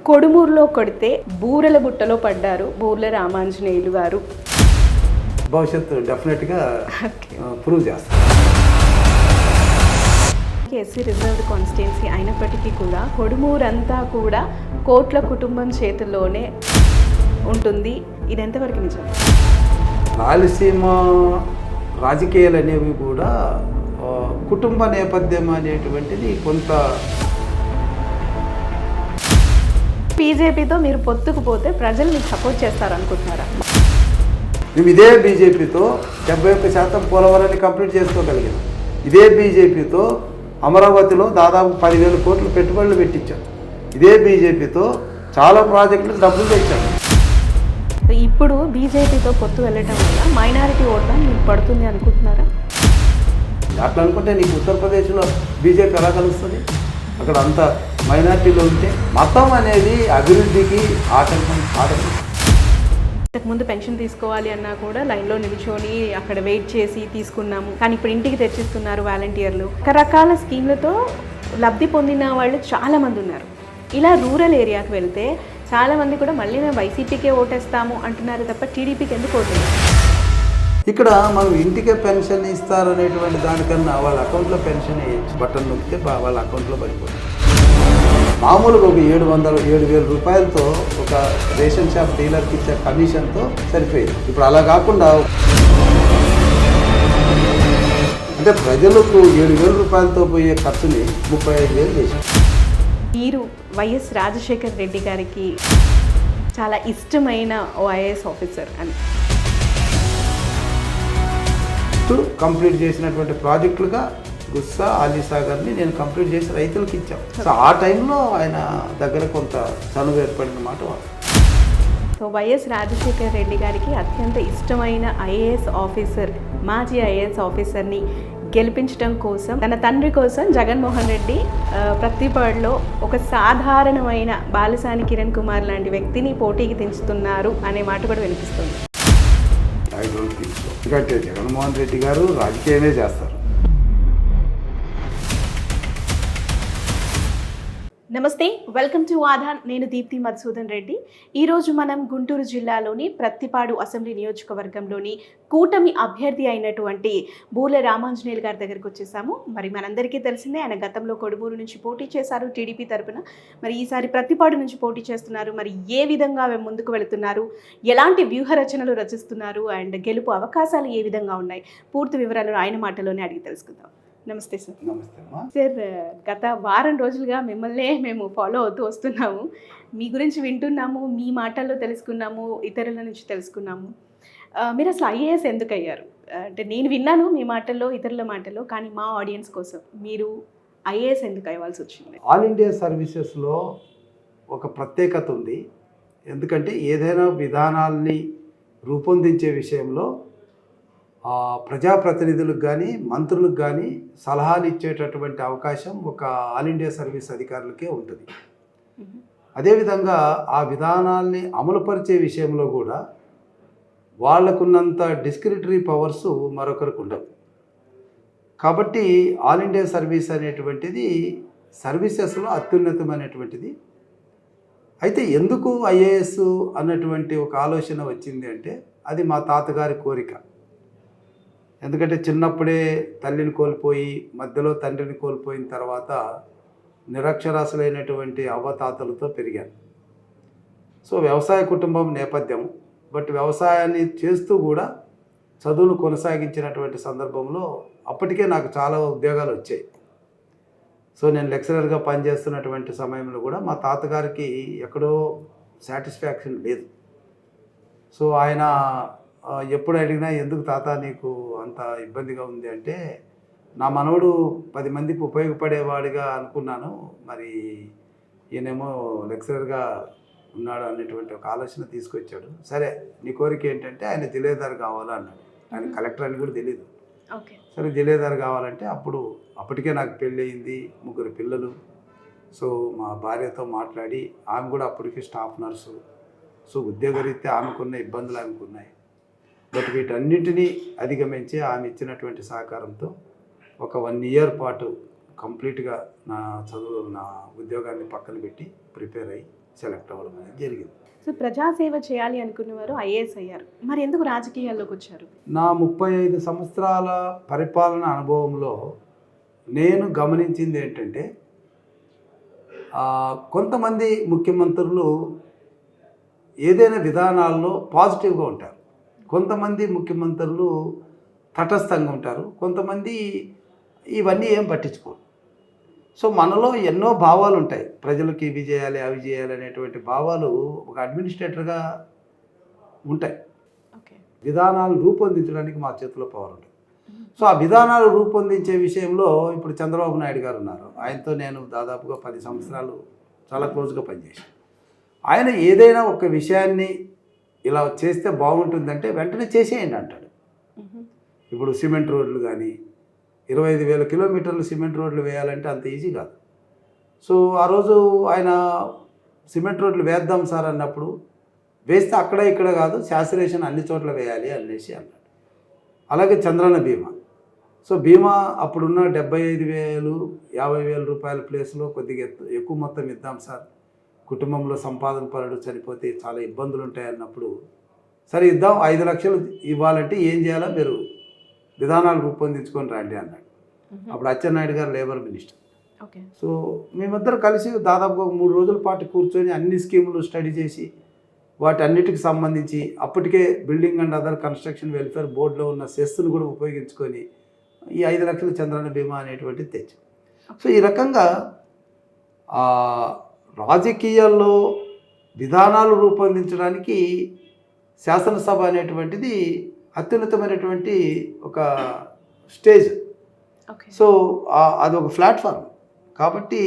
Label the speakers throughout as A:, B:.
A: కొడుమూరులో కొడితే బూరెల బుట్టలో పడ్డారు బూర్ల రామాంజనేయులు గారు.
B: భవిష్యత్తు డెఫినెట్గా ప్రూవ్ చేస్తారు.
A: ఎస్సీ రిజర్వ్డ్ కాన్స్టిట్యున్సీ అయినప్పటికీ కూడా కొడుమూరంతా కూడా కోట్ల కుటుంబం చేతుల్లోనే ఉంటుంది. ఇది ఎంతవరకు నిజం?
B: రాయలసీమ రాజకీయాలు అనేవి కూడా కుటుంబ నేపథ్యం అనేటువంటిది కొంత.
A: బీజేపీతో మీరు పొత్తుకు పోతే ప్రజలు మీకు సపోర్ట్ చేస్తారనుకుంటున్నారా?
B: మేము ఇదే బీజేపీతో 71% పోలవరాన్ని కంప్లీట్ చేసుకోగలిగాం. ఇదే బీజేపీతో అమరావతిలో దాదాపు 10,000 కోట్లు పెట్టుబడులు పెట్టించాం. ఇదే బీజేపీతో చాలా ప్రాజెక్టులకు డబ్బులు తెచ్చాం.
A: ఇప్పుడు బీజేపీతో పొత్తు వెళ్ళటం వల్ల మైనారిటీ ఓట్ల మీకు పడుతుంది అనుకుంటున్నారా?
B: అట్లా అనుకుంటే నీకు ఉత్తరప్రదేశ్లో బీజేపీ ఎలా కలుస్తుంది? అక్కడ అంత మైనారిటీలో ఉంటే మతం అనేది అభివృద్ధికి ఆటంకం.
A: ముందు పెన్షన్ తీసుకోవాలి అన్నా కూడా లైన్లో నిల్చొని అక్కడ వెయిట్ చేసి తీసుకున్నాము. కానీ ఇప్పుడు ఇంటికి తెచ్చిస్తున్నారు వాలంటీర్లు. రకరకాల స్కీమ్లతో లబ్ధి పొందిన వాళ్ళు చాలామంది ఉన్నారు. ఇలా రూరల్ ఏరియాకి వెళ్తే చాలామంది కూడా మళ్ళీ మేము వైసీపీకే ఓటేస్తాము అంటున్నారు తప్ప టీడీపీకి ఎందుకు ఓటేస్తారు?
B: ఇక్కడ మనం ఇంటికే పెన్షన్ ఇస్తారనేటువంటి దానికన్నా వాళ్ళ అకౌంట్లో పెన్షన్ వేయచ్చు. బటన్ నొక్కితే వాళ్ళ అకౌంట్లో పడిపోతుంది. మామూలుగా ఒక 7,000 రూపాయలతో ఒక రేషన్ షాప్ డీలర్కి ఇచ్చే కమిషన్తో సరిపోయింది. ఇప్పుడు అలా కాకుండా అంటే ప్రజలకు 7,000 రూపాయలతో పోయే ఖర్చుని 35,000 చేశారు.
A: మీరు వైఎస్ రాజశేఖర్ రెడ్డి గారికి చాలా ఇష్టమైన ఐఏఎస్ ఆఫీసర్ అని
B: కంప్లీట్ చేసినటువంటి ప్రాజెక్టులుగా గుస్సా ఆలీసాగర్ని నేను కంప్లీట్ చేసి రైతులకు ఇచ్చాం. సో ఆ టైంలో ఆయన దగ్గర కొంత చనువు ఏర్పడిన మాట.
A: సో వైఎస్ రాజశేఖర్ రెడ్డి గారికి అత్యంత ఇష్టమైన ఐఏఎస్ ఆఫీసర్, మాజీ ఐఏఎస్ ఆఫీసర్ని గెలిపించడం కోసం తన తండ్రి కోసం జగన్మోహన్ రెడ్డి ప్రతిపాడులో ఒక సాధారణమైన బాలసాని కిరణ్ కుమార్ లాంటి వ్యక్తిని పోటీకి దించుతున్నారు అనే మాట కూడా వినిపిస్తుంది.
B: I don't think so. ఎందుకంటే జగన్మోహన్ రెడ్డి గారు రాజకీయమే చేస్తారు.
A: నమస్తే, వెల్కమ్ టు ఆధార్. నేను దీప్తి మధుసూదన్ రెడ్డి. ఈరోజు మనం గుంటూరు జిల్లాలోని ప్రత్తిపాడు అసెంబ్లీ నియోజకవర్గంలోని కూటమి అభ్యర్థి అయినటువంటి బూర్ల రామాంజనేయులు గారి దగ్గరికి వచ్చేసాము. మరి మనందరికీ తెలిసిందే, ఆయన గతంలో కొడుమూరు నుంచి పోటీ చేశారు టీడీపీ తరపున. మరి ఈసారి ప్రత్తిపాడు నుంచి పోటీ చేస్తున్నారు. మరి ఏ విధంగా ముందుకు వెళుతున్నారు, ఎలాంటి వ్యూహ రచనలు రచిస్తున్నారు, అండ్ గెలుపు అవకాశాలు ఏ విధంగా ఉన్నాయి, పూర్తి వివరాలు ఆయన మాటలోనే అడిగి తెలుసుకుందాం. నమస్తే సార్.
B: నమస్తే
A: సార్, గత వారం రోజులుగా మిమ్మల్నే మేము ఫాలో అవుతూ వస్తున్నాము. మీ గురించి వింటున్నాము, మీ మాటల్లో తెలుసుకున్నాము, ఇతరుల నుంచి తెలుసుకున్నాము. మీరు అసలు ఐఏఎస్ ఎందుకు అయ్యారు? అంటే నేను విన్నాను మీ మాటల్లో, ఇతరుల మాటల్లో, కానీ మా ఆడియన్స్ కోసం మీరు ఐఏఎస్ ఎందుకు అయ్యవలసి వచ్చింది?
B: ఆల్ ఇండియా సర్వీసెస్లో ఒక ప్రత్యేకత ఉంది. ఎందుకంటే ఏదైనా విధానాల్ని రూపొందించే విషయంలో ప్రజాప్రతినిధులకు కానీ మంత్రులకు కానీ సలహాలు ఇచ్చేటటువంటి అవకాశం ఒక ఆల్ ఇండియా సర్వీస్ అధికారులకే ఉంటుంది. అదేవిధంగా ఆ విధానాల్ని అమలుపరిచే విషయంలో కూడా వాళ్ళకున్నంత డిస్క్రిటరీ పవర్స్ మరొకరికి ఉండవు. కాబట్టి ఆల్ ఇండియా సర్వీస్ అనేటువంటిది సర్వీసెస్లో అత్యున్నతమైనటువంటిది. అయితే ఎందుకు ఐఏఎస్ అన్నటువంటి ఒక ఆలోచన వచ్చింది అంటే అది మా తాతగారి కోరిక. ఎందుకంటే చిన్నప్పుడే తల్లిని కోల్పోయి మధ్యలో తండ్రిని కోల్పోయిన తర్వాత నిరక్షరాస్యులైనటువంటి అవ్వతాతలతో పెరిగాను. సో వ్యవసాయ కుటుంబం నేపథ్యం, బట్ వ్యవసాయాన్ని చేస్తూ కూడా చదువును కొనసాగించినటువంటి సందర్భంలో అప్పటికే నాకు చాలా ఉద్యోగాలు వచ్చాయి. సో నేను లెక్చరర్గా పనిచేస్తున్నటువంటి సమయంలో కూడా మా తాతగారికి ఎక్కడో సాటిస్ఫాక్షన్ లేదు. సో ఆయన ఎప్పుడు అడిగినా ఎందుకు తాత నీకు అంత ఇబ్బందిగా ఉంది అంటే, నా మనవడు 10 మందికి ఉపయోగపడేవాడిగా అనుకున్నాను, మరి ఈయనేమో లెక్చరర్గా ఉన్నాడు అనేటువంటి ఒక ఆలోచన తీసుకొచ్చాడు. సరే నీ కోరిక ఏంటంటే ఆయన జిల్లేదారు కావాలన్నాడు. ఆయన కలెక్టర్ అని కూడా తెలియదు. సరే జిల్లేదారు కావాలంటే అప్పటికే నాకు పెళ్ళి అయింది, 3 పిల్లలు. సో మా భార్యతో మాట్లాడి ఆమె కూడా అప్పటికే స్టాఫ్ నర్సు. సో ఉద్యోగరీత్యా ఆమెకున్న ఇబ్బందులు ఆమెకున్నాయి. బట్ వీటన్నిటినీ అధిగమించి ఆమె ఇచ్చినటువంటి సహకారంతో ఒక 1 ఇయర్ పాటు కంప్లీట్గా నా ఉద్యోగాన్ని పక్కన పెట్టి ప్రిపేర్ అయ్యి సెలెక్ట్ అవ్వడం అనేది జరిగింది.
A: సో ప్రజాసేవ చేయాలి అనుకున్నవారు ఐఏఎస్ అయ్యారు, మరి ఎందుకు రాజకీయాల్లోకి వచ్చారు?
B: నా 35 సంవత్సరాల పరిపాలన అనుభవంలో నేను గమనించింది ఏంటంటే కొంతమంది ముఖ్యమంత్రులు ఏదైనా విధానాల్లో పాజిటివ్గా ఉంటారు, కొంతమంది ముఖ్యమంత్రులు తటస్థంగా ఉంటారు, కొంతమంది ఇవన్నీ ఏం పట్టించుకోరు. సో మనలో ఎన్నో భావాలు ఉంటాయి, ప్రజలకు ఇవి చేయాలి అవి చేయాలి అనేటువంటి భావాలు ఒక అడ్మినిస్ట్రేటర్గా ఉంటాయి.
A: ఓకే.
B: విధానాలు రూపొందించడానికి మా చేతిలో పవర్ ఉంటుంది. సో ఆ విధానాలు రూపొందించే విషయంలో ఇప్పుడు చంద్రబాబు నాయుడు గారు ఉన్నారు, ఆయనతో నేను దాదాపుగా 10 సంవత్సరాలు చాలా క్లోజ్గా పనిచేశాను. ఆయన ఏదైనా ఒక విషయాన్ని ఇలా చేస్తే బాగుంటుందంటే వెంటనే చేసేయండి అంటాడు. ఇప్పుడు సిమెంట్ రోడ్లు కానీ 25,000 కిలోమీటర్లు సిమెంట్ రోడ్లు వేయాలంటే అంత ఈజీ కాదు. సో ఆ రోజు ఆయన సిమెంట్ రోడ్లు వేద్దాం సార్ అన్నప్పుడు వేస్తే అక్కడ ఇక్కడ కాదు, శాచురేషన్ అన్ని చోట్ల వేయాలి అనేసి అన్నాడు. అలాగే చంద్రన్న బీమా. సో బీమా అప్పుడున్న 75,000 50,000 రూపాయల ప్లేస్లో కొద్దిగా ఎక్కువ మొత్తం ఇద్దాం సార్, కుటుంబంలో సంపాదన పరుడు చనిపోతే చాలా ఇబ్బందులు ఉంటాయి అన్నప్పుడు సరే ఇద్దాం, 5 లక్షలు ఇవ్వాలంటే ఏం చేయాలో మీరు విధానాలు రూపొందించుకొని రండి అన్నాడు. అప్పుడు అచ్చెన్నాయుడు గారు లేబర్ మినిస్టర్.
A: ఓకే.
B: సో మేమిద్దరు కలిసి దాదాపుగా 3 రోజుల పాటు కూర్చొని అన్ని స్కీములు స్టడీ చేసి వాటి అన్నిటికి సంబంధించి అప్పటికే building and other construction welfare బోర్డులో ఉన్న సెస్ను కూడా ఉపయోగించుకొని ఈ 5 లక్షల చంద్రన్న బీమా అనేటువంటిది తెచ్చాం. సో ఈ రకంగా రాజకీయాల్లో విధానాలు రూపొందించడానికి శాసనసభ అనేటువంటిది అత్యున్నతమైనటువంటి ఒక స్టేజ్. సో అది ఒక ప్లాట్ఫామ్ కాబట్టి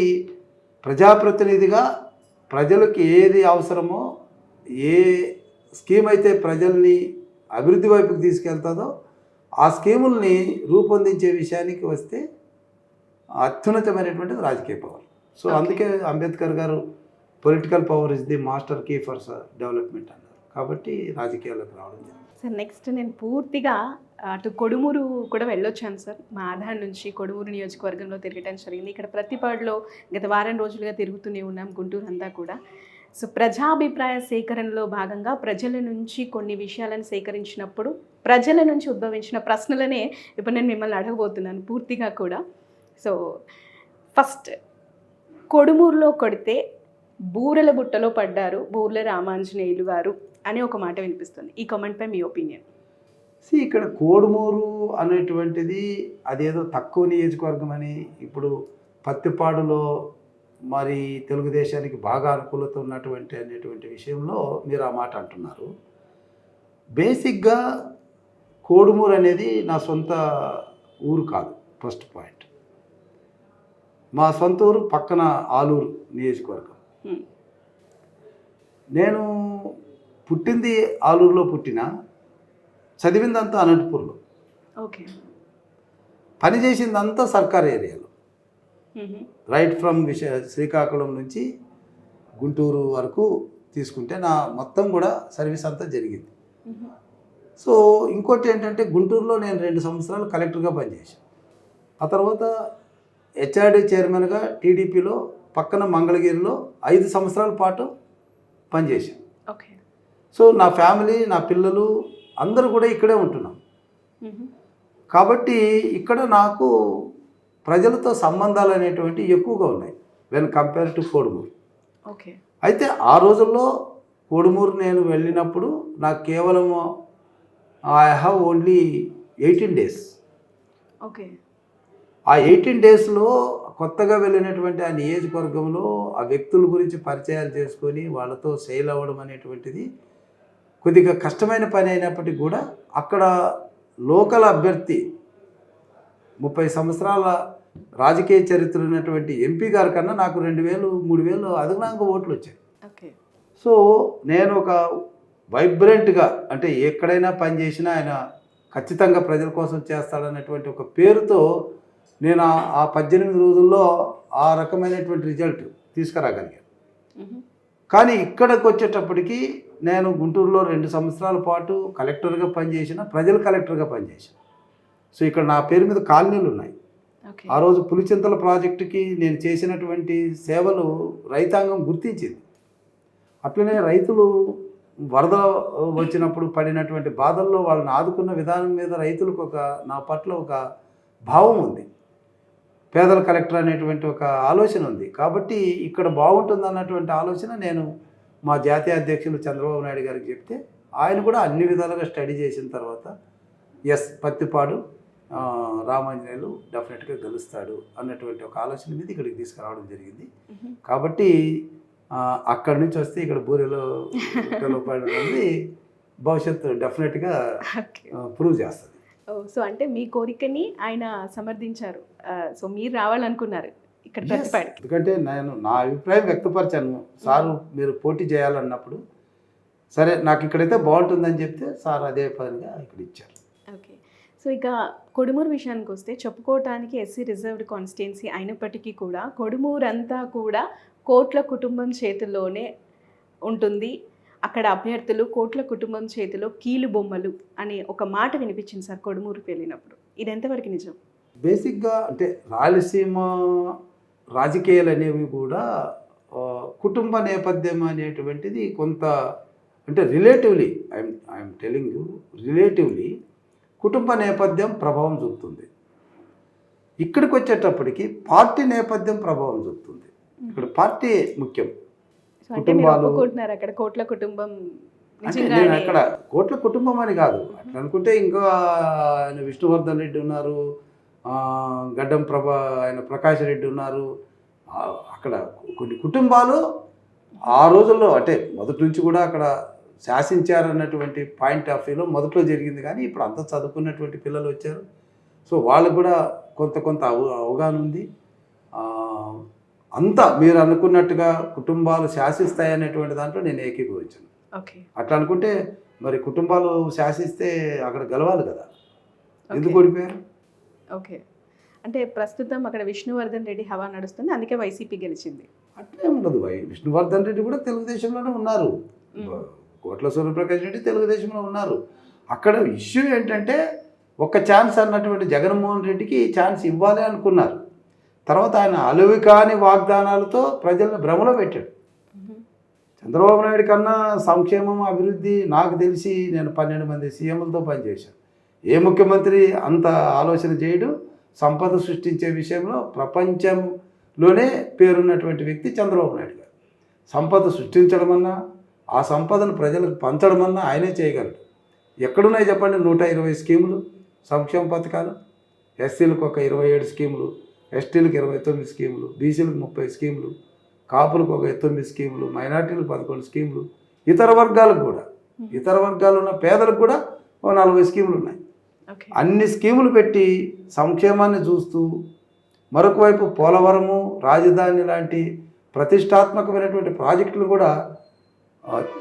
B: ప్రజాప్రతినిధిగా ప్రజలకు ఏది అవసరమో, ఏ స్కీమ్ అయితే ప్రజల్ని అభివృద్ధి వైపుకి తీసుకెళ్తుందో ఆ స్కీముల్ని రూపొందించే విషయానికి వస్తే అత్యున్నతమైనటువంటిది రాజకీయ పవర్. సో అందుకే అంబేద్కర్ గారు political power is the master key for development అన్నారు. కాబట్టి రాజకీయాలకు రావడం జరిగింది.
A: సార్ నెక్స్ట్ నేను పూర్తిగా అటు కొడుమూరు కూడా వెళ్ళొచ్చాను సార్. మా ఆధార్ నుంచి కొడుమూరు నియోజకవర్గంలో తిరగటం జరిగింది. ఇక్కడ ప్రతిపాడులో గత వారం రోజులుగా తిరుగుతూనే ఉన్నాం, గుంటూరు అంతా కూడా. సో ప్రజాభిప్రాయ సేకరణలో భాగంగా ప్రజల నుంచి కొన్ని విషయాలను సేకరించినప్పుడు ప్రజల నుంచి ఉద్భవించిన ప్రశ్నలనే ఇప్పుడు నేను మిమ్మల్ని అడగబోతున్నాను పూర్తిగా కూడా. సో ఫస్ట్, కొడుమూరులో కొడితే బూరెల బుట్టలో పడ్డారు బూర్ల రామాంజనేయులు గారు అని ఒక మాట వినిపిస్తుంది. ఈ కామెంట్పై మీ ఒపీనియన్?
B: ఇక్కడ కోడుమూరు అనేటువంటిది అదేదో తక్కువ నియోజకవర్గం అని, ఇప్పుడు పత్తిపాడులో మరి తెలుగుదేశానికి బాగా అనుకూలత ఉన్నటువంటి అనేటువంటి విషయంలో మీరు ఆ మాట అంటున్నారు. బేసిక్గా కోడుమూరు అనేది నా సొంత ఊరు కాదు. ఫస్ట్ పాయింట్, మా సొంత ఊరు పక్కన ఆలూరు నియోజకవర్గం. నేను పుట్టింది ఆలూరులో, పుట్టిన చదివిందంతా అనంతపూర్లో,
A: ఓకే,
B: పనిచేసిందంతా సర్కార్ ఏరియాలో. రైట్ ఫ్రమ్ శ్రీకాకుళం నుంచి గుంటూరు వరకు తీసుకుంటే నా మొత్తం కూడా సర్వీస్ అంతా జరిగింది. సో ఇంకోటి ఏంటంటే గుంటూరులో నేను 2 సంవత్సరాలు కలెక్టర్గా పనిచేశాను. ఆ తర్వాత హెచ్ఆర్డీ చైర్మన్గా టీడీపీలో పక్కన మంగళగిరిలో 5 సంవత్సరాల పాటు పనిచేశాను.
A: ఓకే.
B: సో నా ఫ్యామిలీ, నా పిల్లలు అందరూ కూడా ఇక్కడే ఉంటున్నాం. కాబట్టి ఇక్కడ నాకు ప్రజలతో సంబంధాలు అనేటువంటి ఎక్కువగా ఉన్నాయి when compare to Kodumuru.
A: Okay.
B: అయితే ఆ రోజుల్లో కోడుమూరు నేను వెళ్ళినప్పుడు నాకు కేవలం I have only 18 days.
A: Okay.
B: ఆ 18 డేస్లో కొత్తగా వెళ్ళినటువంటి ఆ నియోజకవర్గంలో ఆ వ్యక్తుల గురించి పరిచయాలు చేసుకొని వాళ్ళతో సేల్ అవ్వడం అనేటువంటిది కొద్దిగా కష్టమైన పని అయినప్పటికీ కూడా అక్కడ లోకల్ అభ్యర్థి 30 సంవత్సరాల రాజకీయ చరిత్ర ఉన్నటువంటి ఎంపీ గారి కన్నా నాకు 2,000 3,000 అదనంగా ఓట్లు వచ్చాయి.
A: ఓకే.
B: సో నేను ఒక వైబ్రెంట్గా, అంటే ఎక్కడైనా పనిచేసినా ఆయన ఖచ్చితంగా ప్రజల కోసం చేస్తాడన్నటువంటి ఒక పేరుతో నేను ఆ 18 రోజుల్లో ఆ రకమైనటువంటి రిజల్ట్ తీసుకురాగలిగాను. కానీ ఇక్కడికి వచ్చేటప్పటికి నేను గుంటూరులో 2 సంవత్సరాల పాటు కలెక్టర్గా పనిచేసిన, ప్రజల కలెక్టర్గా పనిచేశాను. సో ఇక్కడ నా పేరు మీద కాలనీలు ఉన్నాయి. ఆ రోజు పులిచింతల ప్రాజెక్టుకి నేను చేసినటువంటి సేవలు రైతాంగం గుర్తించింది. అట్లనే రైతులు వరద వచ్చినప్పుడు పడినటువంటి బాధల్లో వాళ్ళని ఆదుకున్న విధానం మీద రైతులకు నా పట్ల ఒక భావం ఉంది. పేదల కలెక్టర్ అనేటువంటి ఒక ఆలోచన ఉంది. కాబట్టి ఇక్కడ బాగుంటుంది అన్నటువంటి ఆలోచన నేను మా జాతీయ అధ్యక్షులు చంద్రబాబు నాయుడు గారికి చెప్తే ఆయన కూడా అన్ని విధాలుగా స్టడీ చేసిన తర్వాత పత్తిపాడు రామాంజనేయులు డెఫినెట్గా గెలుస్తాడు అన్నటువంటి ఒక ఆలోచన మీద ఇక్కడికి తీసుకురావడం జరిగింది. కాబట్టి అక్కడి నుంచి వస్తే ఇక్కడ బూరెలో పడి భవిష్యత్తు డెఫినెట్గా ప్రూవ్ చేస్తుంది.
A: సో అంటే మీ కోరికని ఆయన సమర్థించారు. సో మీరు రావాలనుకున్నారు ఇక్కడ ప్రతిపాడు.
B: ఎందుకంటే నేను నా అభిప్రాయం వ్యక్తపరిచాను. సారు మీరు పోటీ చేయాలన్నప్పుడు సరే నాకు ఇక్కడైతే బాగుంటుందని చెప్తే సార్ అదే పనిగా ఇక్కడ ఇచ్చారు.
A: ఓకే. సో ఇక కొడుమూరు విషయానికి వస్తే చెప్పుకోవటానికి ఎస్సీ రిజర్వ్డ్ కాన్స్టిట్యున్సీ అయినప్పటికీ కూడా కొడుమూరు అంతా కూడా కోట్ల కుటుంబం చేతిలోనే ఉంటుంది. అక్కడ అభ్యర్థులు కోట్ల కుటుంబం చేతిలో కీలు బొమ్మలు అనే ఒక మాట వినిపించింది సార్ కొడుమూరుకి వెళ్ళినప్పుడు. ఇది ఎంతవరకు నిజం?
B: బేసిక్గా అంటే రాయలసీమ రాజకీయాలు అనేవి కూడా కుటుంబ నేపథ్యం అనేటువంటిది కొంత అంటే relatively I'm telling you relatively కుటుంబ నేపథ్యం ప్రభావం చూపుతుంది. ఇక్కడికి వచ్చేటప్పటికి పార్టీ నేపథ్యం ప్రభావం చూపుతుంది. ఇక్కడ పార్టీ ముఖ్యం.
A: కుటుంబాలు అక్కడ కోట్ల కుటుంబం
B: అంటే నేను అక్కడ కోట్ల కుటుంబం అని కాదు. అట్లా అనుకుంటే ఇంకా ఆయన విష్ణువర్ధన్ రెడ్డి ఉన్నారు, గడ్డం ఆయన ప్రకాష్ రెడ్డి ఉన్నారు. అక్కడ కొన్ని కుటుంబాలు ఆ రోజుల్లో అంటే మొదటి నుంచి కూడా అక్కడ శాసించారన్నటువంటి పాయింట్ ఆఫ్ వ్యూలో మొదట్లో జరిగింది. కానీ ఇప్పుడు అంత చదువుకున్నటువంటి పిల్లలు వచ్చారు. సో వాళ్ళకు కూడా కొంత అవగాహన ఉంది. అంతా మీరు అనుకున్నట్టుగా కుటుంబాలు శాసిస్తాయి అనేటువంటి దాంట్లో నేను ఏకీభవించాను. అట్లా అనుకుంటే మరి కుటుంబాలు శాసిస్తే అక్కడ గెలవాలి కదా, ఎందుకు ఓడిపోయారు?
A: ఓకే. అంటే ప్రస్తుతం అక్కడ విష్ణువర్ధన్ రెడ్డి హవా నడుస్తుంది, అందుకే వైసీపీ గెలిచింది.
B: అట్లే ఉండదు. విష్ణువర్ధన్ రెడ్డి కూడా తెలుగుదేశంలోనే ఉన్నారు, కోట్ల సూర్యప్రకాష్ రెడ్డి తెలుగుదేశంలో ఉన్నారు. అక్కడ ఇష్యూ ఏంటంటే ఒక ఛాన్స్ అన్నటువంటి జగన్మోహన్ రెడ్డికి ఛాన్స్ ఇవ్వాలి అనుకున్నారు. తర్వాత ఆయన అలవి కాని వాగ్దానాలతో ప్రజలను భ్రమలో పెట్టాడు. చంద్రబాబు నాయుడు కన్నా సంక్షేమం అభివృద్ధి నాకు తెలిసి నేను 12 మంది సీఎంలతో పనిచేశాను. ఏ ముఖ్యమంత్రి అంత ఆలోచన చేయడు. సంపద సృష్టించే విషయంలో ప్రపంచంలోనే పేరున్నటువంటి వ్యక్తి చంద్రబాబు నాయుడు గారు. సంపద సృష్టించడమన్నా ఆ సంపదను ప్రజలకు పంచడమన్నా ఆయనే చేయగలడు. ఎక్కడున్నాయి చెప్పండి 120 స్కీములు సంక్షేమ పథకాలు. ఎస్సీలకు ఒక 27 స్కీములు, ఎస్టీలకు 29 స్కీములు, బీసీలకు 30 స్కీములు, కాపులకు ఒక 9 స్కీములు, మైనార్టీలకు 11 స్కీములు, ఇతర వర్గాలకు కూడా ఇతర వర్గాలు ఉన్న పేదలకు కూడా ఒక 40 స్కీములు ఉన్నాయి. అన్ని స్కీములు పెట్టి సంక్షేమాన్ని చూస్తూ మరొక వైపు పోలవరము, రాజధాని లాంటి ప్రతిష్టాత్మకమైనటువంటి ప్రాజెక్టులు కూడా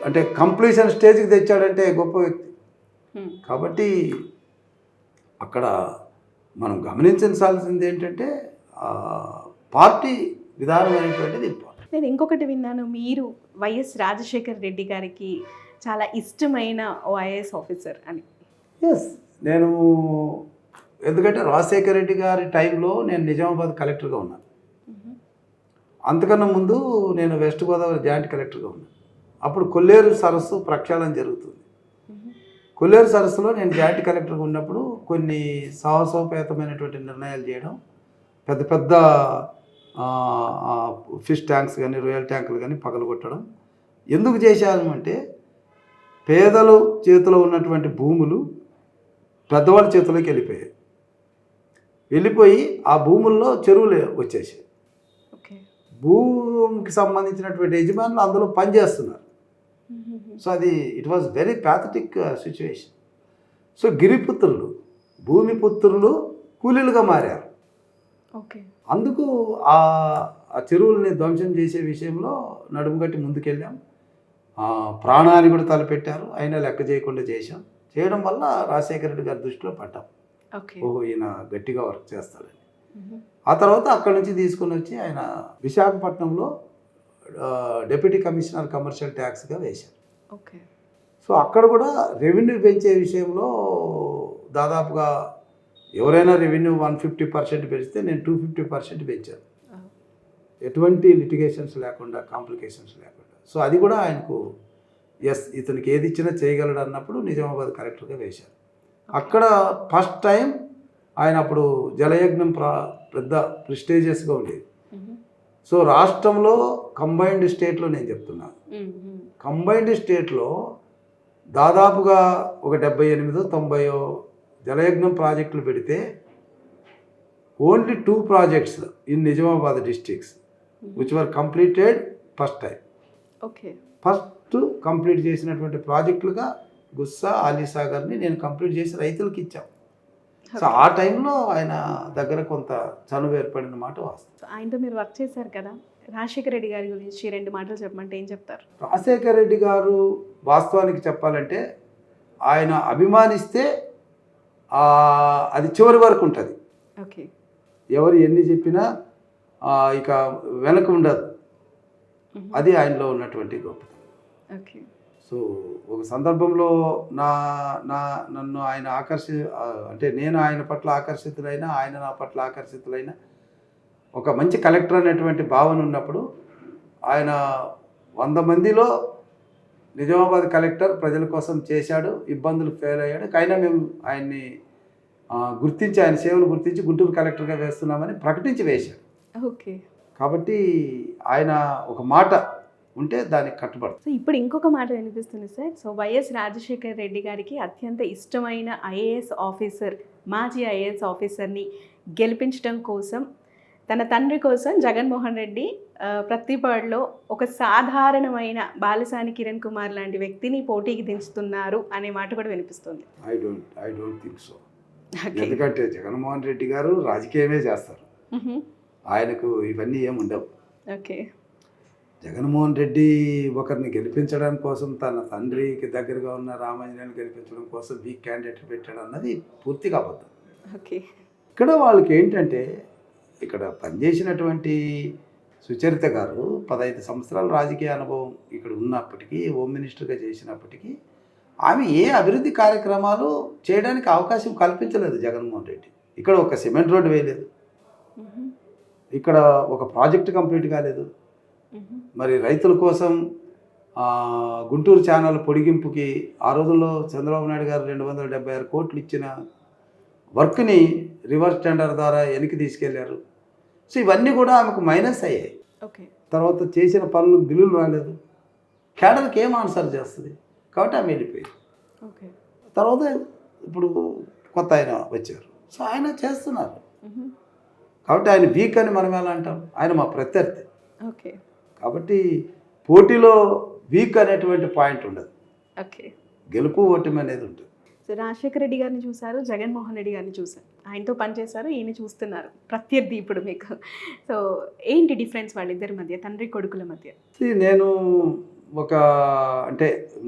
B: అంటే కంప్లీషన్ స్టేజ్కి తెచ్చాడంటే గొప్ప వ్యక్తి. కాబట్టి అక్కడ మనం గమనించాల్సింది ఏంటంటే పార్టీ విధానం అనేటువంటిది ఇంపార్టెంట్.
A: నేను ఇంకొకటి విన్నాను, మీరు వైఎస్ రాజశేఖర్ రెడ్డి గారికి చాలా ఇష్టమైన ఓ ఐఏఎస్ ఆఫీసర్ అని.
B: ఎస్, నేను ఎందుకంటే రాజశేఖర్ రెడ్డి గారి టైంలో నేను నిజామాబాద్ కలెక్టర్గా ఉన్నాను. అంతకన్నా ముందు నేను వెస్ట్ గోదావరి జాయింట్ కలెక్టర్గా ఉన్నాను. అప్పుడు కొల్లేరు సరస్సు ప్రక్షాళన జరుగుతుంది. కొల్లేరు సరస్సులో నేను జాయింట్ కలెక్టర్గా ఉన్నప్పుడు కొన్ని సాహసోపేతమైనటువంటి నిర్ణయాలు చేయడం, పెద్ద పెద్ద ఫిష్ ట్యాంక్స్ కానీ రొయ్యల్ ట్యాంకులు కానీ పగలగొట్టడం. ఎందుకు చేశాను అంటే పేదల చేతిలో ఉన్నటువంటి భూములు పెద్దవాళ్ళ చేతిలోకి వెళ్ళిపోయి ఆ భూముల్లో చెరువులు వచ్చేసాయి. భూమికి సంబంధించినటువంటి యజమానులు అందులో పనిచేస్తున్నారు. సో అది it was very pathetic situation. So గిరిపుత్రులు, భూమిపుత్రులు కూలీలుగా మారారు. అందుకు ఆ చెరువుల్ని ధ్వంసం చేసే విషయంలో నడుము కట్టి ముందుకెళ్ళాం. ప్రాణాన్ని కూడా తలపెట్టారు, అయినా లెక్క చేయకుండా చేయడం వల్ల రాజశేఖర రెడ్డి గారి దృష్టిలో పడ్డాం. ఓహో ఈయన గట్టిగా వర్క్ చేస్తాడని. ఆ తర్వాత అక్కడి నుంచి తీసుకుని వచ్చి ఆయన విశాఖపట్నంలో డెప్యూటీ కమిషనర్ కమర్షియల్ ట్యాక్స్గా వేశారు. సో అక్కడ కూడా రెవెన్యూ పెంచే విషయంలో దాదాపుగా ఎవరైనా రెవెన్యూ 150% పెంచితే నేను 250% పెంచాను. ఎటువంటి లిటిగేషన్స్ లేకుండా, కాంప్లికేషన్స్ లేకుండా. సో అది కూడా ఆయనకు ఎస్ ఇతనికి ఏది ఇచ్చినా చేయగలడు అన్నప్పుడు నిజామాబాద్ కలెక్టర్గా వేశారు. అక్కడ ఫస్ట్ టైం ఆయన అప్పుడు జలయజ్ఞం పెద్ద ప్రెస్టీజియస్గా ఉండేది. సో రాష్ట్రంలో కంబైన్డ్ స్టేట్లో నేను చెప్తున్నాను, కంబైన్డ్ స్టేట్లో దాదాపుగా ఒక 78-90 జలయజ్ఞం ప్రాజెక్టులు పెడితే only 2 projects in Nizamabad districts which were completed first time.
A: Okay,
B: first complete చేసినటువంటి ప్రాజెక్టులుగా గుస్సా, ఆలీసాగర్ని నేను కంప్లీట్ చేసి రైతులకు ఇచ్చాం. సో ఆ టైంలో ఆయన దగ్గర కొంత చనువు ఏర్పడిన మాట వాస్తవం.
A: ఆయనతో మీరు వర్క్ చేశారు కదా, రాజశేఖర రెడ్డి గారి గురించి 2 మాటలు చెప్పమంటే ఏం చెప్తారు?
B: రాజశేఖర రెడ్డి గారు వాస్తవానికి చెప్పాలంటే ఆయన అభిమానిస్తే అది చివరి వరకు ఉంటుంది.
A: ఓకే,
B: ఎవరు ఎన్ని చెప్పినా ఇక వెనక ఉండదు. అది ఆయనలో ఉన్నటువంటి గొప్పతనం.
A: ఓకే,
B: సో ఒక సందర్భంలో నన్ను ఆయన అంటే నేను ఆయన పట్ల ఆకర్షితులైనా, ఆయన నా పట్ల ఆకర్షితులైన ఒక మంచి కలెక్టర్ అనేటువంటి భావన ఉన్నప్పుడు ఆయన 100 మందిలో నిజామాబాద్ కలెక్టర్ ప్రజల కోసం చేశాడు, ఇబ్బందులు ఫెయిల్ అయ్యాడు. అయినా మేము ఆయన్ని గుర్తించి, ఆయన సేవలు గుర్తించి గుంటూరు కలెక్టర్గా వేస్తున్నామని ప్రకటించి వేశాడు.
A: ఓకే,
B: కాబట్టి ఆయన ఒక మాట ఉంటే దానికి కట్టుబడతాం.
A: సో ఇప్పుడు ఇంకొక మాట వినిపిస్తుంది sir. So YS Rajasekhara Reddy గారికి అత్యంత ఇష్టమైన ఐఏఎస్ ఆఫీసర్, మాజీ ఐఏఎస్ ఆఫీసర్ని గెలిపించడం కోసం తన తండ్రి కోసం జగన్మోహన్ రెడ్డి ప్రతిపాడులో ఒక సాధారణమైన బాలసాని కిరణ్ కుమార్ లాంటి వ్యక్తిని పోటీకి దించుతున్నారు అనే మాట కూడా వినిపిస్తుంది.
B: I don't think so. ఎందుకంటే జగన్మోహన్ రెడ్డి గారు రాజకీయమే చేస్తారు, ఆయనకు ఇవన్నీ ఏమి ఉండవు.
A: ఓకే,
B: జగన్మోహన్ రెడ్డి ఒకరిని గెలిపించడం కోసం తన తండ్రికి దగ్గరగా ఉన్న రామాంజనేయుని గెలిపించడం కోసం వీక్ క్యాండిడేట్ పెట్టాడు అన్నది పూర్తిగా అబద్ధం.
A: ఓకే,
B: ఇక్కడ వాళ్ళకి ఏంటంటే ఇక్కడ పనిచేసినటువంటి సుచరిత గారు 15 సంవత్సరాల రాజకీయ అనుభవం ఇక్కడ ఉన్నప్పటికీ, హోమ్ మినిస్టర్గా చేసినప్పటికీ ఆమె ఏ అభివృద్ధి కార్యక్రమాలు చేయడానికి అవకాశం కల్పించలేదు జగన్మోహన్ రెడ్డి. ఇక్కడ ఒక సిమెంట్ రోడ్డు వేయలేదు, ఇక్కడ ఒక ప్రాజెక్ట్ కంప్లీట్ కాలేదు. మరి రైతుల కోసం గుంటూరు ఛానల్ పొడిగింపుకి ఆ రోజుల్లో చంద్రబాబు నాయుడు గారు 276 కోట్లు ఇచ్చిన వర్క్ని రివర్స్ టెండర్ ద్వారా వెనక్కి తీసుకెళ్లారు. సో ఇవన్నీ కూడా ఆమెకు మైనస్ అయ్యాయి.
A: ఓకే,
B: తర్వాత చేసిన పనులకు బిల్లులు రాలేదు, క్యాడర్కి ఏం ఆన్సర్ చేస్తుంది, కాబట్టి ఆమె వెళ్ళిపోయింది.
A: ఓకే,
B: తర్వాత ఇప్పుడు కొత్త ఆయన వచ్చారు, సో ఆయన చేస్తున్నారు. కాబట్టి ఆయన వీక్ అని మనం ఎలా అంటాం, ఆయన మా ప్రత్యర్థి.
A: ఓకే,
B: కాబట్టి పోటీలో వీక్ అనేటువంటి పాయింట్ ఉండదు,
A: ఓకే,
B: గెలుపు ఓటమి అనేది ఉంటుంది.
A: సో రాజశేఖర రెడ్డి గారిని చూశారు, జగన్మోహన్ రెడ్డి గారిని చూశారు, ఆయనతో పనిచేశారు, ఈయన చూస్తున్నారు, ప్రత్యర్థి ఇప్పుడు మీకు. సో ఏంటి డిఫరెన్స్ వాళ్ళిద్దరి మధ్య, తండ్రి కొడుకుల మధ్య?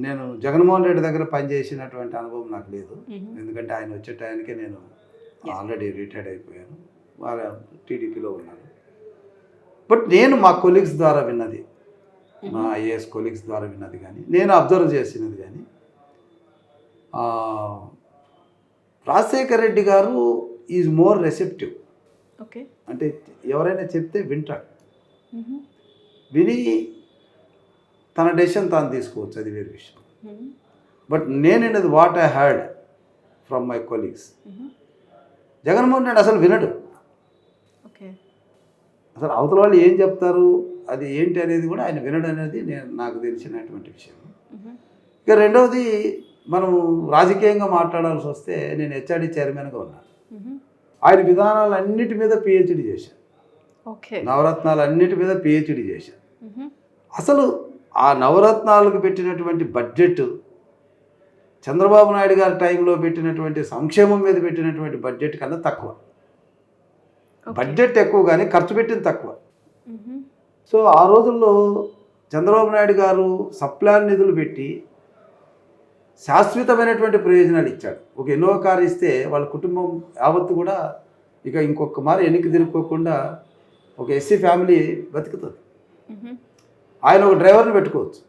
B: నేను జగన్మోహన్ రెడ్డి దగ్గర పనిచేసినటువంటి అనుభవం నాకు లేదు, ఎందుకంటే ఆయన వచ్చే టైంకే నేను ఆల్రెడీ రిటైర్డ్ అయిపోయాను, వాళ్ళ టీడీపీలో ఉన్నాను. బట్ నేను మా కొలీగ్స్ ద్వారా విన్నది, మా ఐఏఎస్ కొలీగ్స్ ద్వారా విన్నది కానీ, నేను అబ్జర్వ్ చేసినది కానీ, రాజశేఖర రెడ్డి గారు ఈజ్ మోర్ రెసెప్టివ్.
A: ఓకే,
B: అంటే ఎవరైనా చెప్తే వింటాడు, విని తన డెసిషన్ తాను తీసుకోవచ్చు, అది వేరే విషయం. బట్ నేనది what I heard from my colleagues, Jaganmohan Reddy అసలు వినడు.
A: ఓకే,
B: అసలు అవతల వాళ్ళు ఏం చెప్తారు, అది ఏంటి అనేది కూడా ఆయన వినడు అనేది నాకు తెలిసినటువంటి విషయం. ఇక రెండవది, మనం రాజకీయంగా మాట్లాడాల్సి వస్తే నేను హెచ్ఆర్డి చైర్మన్గా ఉన్నాను. ఆయన విధానాలు అన్నిటి మీద పిహెచ్డి చేశాను, నవరత్నాలు అన్నిటి మీద పిహెచ్డి చేశాను. అసలు ఆ నవరత్నాలకు పెట్టినటువంటి బడ్జెట్, చంద్రబాబు నాయుడు గారి టైంలో పెట్టినటువంటి సంక్షేమం మీద పెట్టినటువంటి బడ్జెట్ కన్నా తక్కువ. బడ్జెట్ ఎక్కువ కానీ ఖర్చు పెట్టింది తక్కువ. సో ఆ రోజుల్లో చంద్రబాబు నాయుడు గారు సప్లాన్ నిధులు పెట్టి శాశ్వతమైనటువంటి ప్రయోజనాలు ఇచ్చాడు. ఒక ఇన్నోవా కారు ఇస్తే వాళ్ళ కుటుంబం యావత్తు కూడా ఇక ఇంకొక మారు వెనక్కి తిరుక్కోకుండా ఒక ఎస్సీ ఫ్యామిలీ బతుకుతుంది. ఆయన ఒక డ్రైవర్ని పెట్టుకోవచ్చు,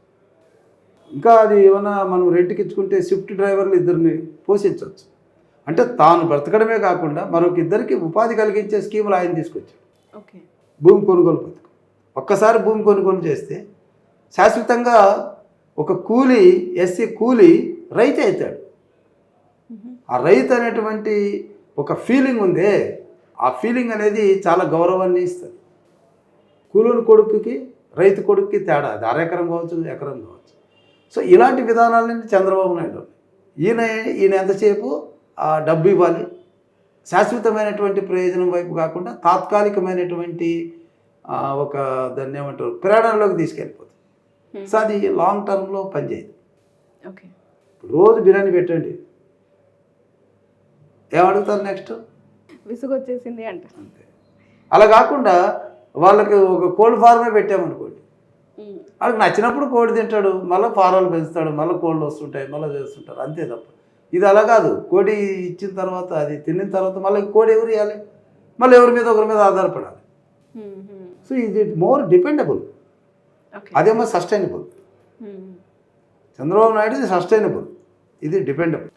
B: ఇంకా అది ఏమన్నా మనం రెంట్కి ఇచ్చుకుంటే స్విఫ్ట్ డ్రైవర్లు 2 పోషించవచ్చు. అంటే తాను బ్రతకడమే కాకుండా మరొక 2కి ఉపాధి కలిగించే స్కీములు ఆయన తీసుకొచ్చాడు.
A: ఓకే,
B: భూమి కొనుగోలు పథకం. ఒక్కసారి భూమి కొనుగోలు చేస్తే శాశ్వతంగా ఒక కూలి ఎస్సీ కూలి రైతు అవుతాడు. ఆ రైతు అనేటువంటి ఒక ఫీలింగ్ ఉందే, ఆ ఫీలింగ్ అనేది చాలా గౌరవాన్ని ఇస్తుంది. కూలోని కొడుకుకి రైతు కొడుకుకి తేడా, అది అరెకరం కావచ్చు, ఎకరం కావచ్చు. సో ఇలాంటి విధానాలన్నీ చంద్రబాబు నాయుడు. ఈయన ఎంతసేపు ఆ డబ్బు ఇవ్వాలి, శాశ్వతమైనటువంటి ప్రయోజనం వైపు కాకుండా తాత్కాలికమైనటువంటి ఒక దాన్ని ఏమంటారు ప్రేరణలోకి తీసుకెళ్ళిపోతుంది. సో అది లాంగ్ టర్మ్లో పనిచేయదు.
A: ఓకే,
B: రోజు బిర్యానీ పెట్టండి, ఏమడుగుతారు నెక్స్ట్?
A: విసుగు వచ్చేసింది అంట.
B: అంతే. అలా కాకుండా వాళ్ళకి ఒక కోల్డ్ ఫార్మే పెట్టామనుకోండి, వాళ్ళకి నచ్చినప్పుడు కోడి తింటాడు, మళ్ళీ ఫారాలు పెంచుతాడు, మళ్ళీ కోళ్ళు వస్తుంటాయి, మళ్ళీ చేస్తుంటారు, అంతే తప్ప. ఇది అలా కాదు. కోడి ఇచ్చిన తర్వాత, అది తిన్న తర్వాత మళ్ళీ కోడి ఎవరు ఇవ్వాలి, మళ్ళీ ఒకరి మీద ఆధారపడాలి. సో ఇది మోర్ డిపెండబుల్, అదేమో సస్టైనబుల్. చంద్రబాబు నాయుడు ఇది సస్టైనబుల్, ఇది డిపెండబుల్.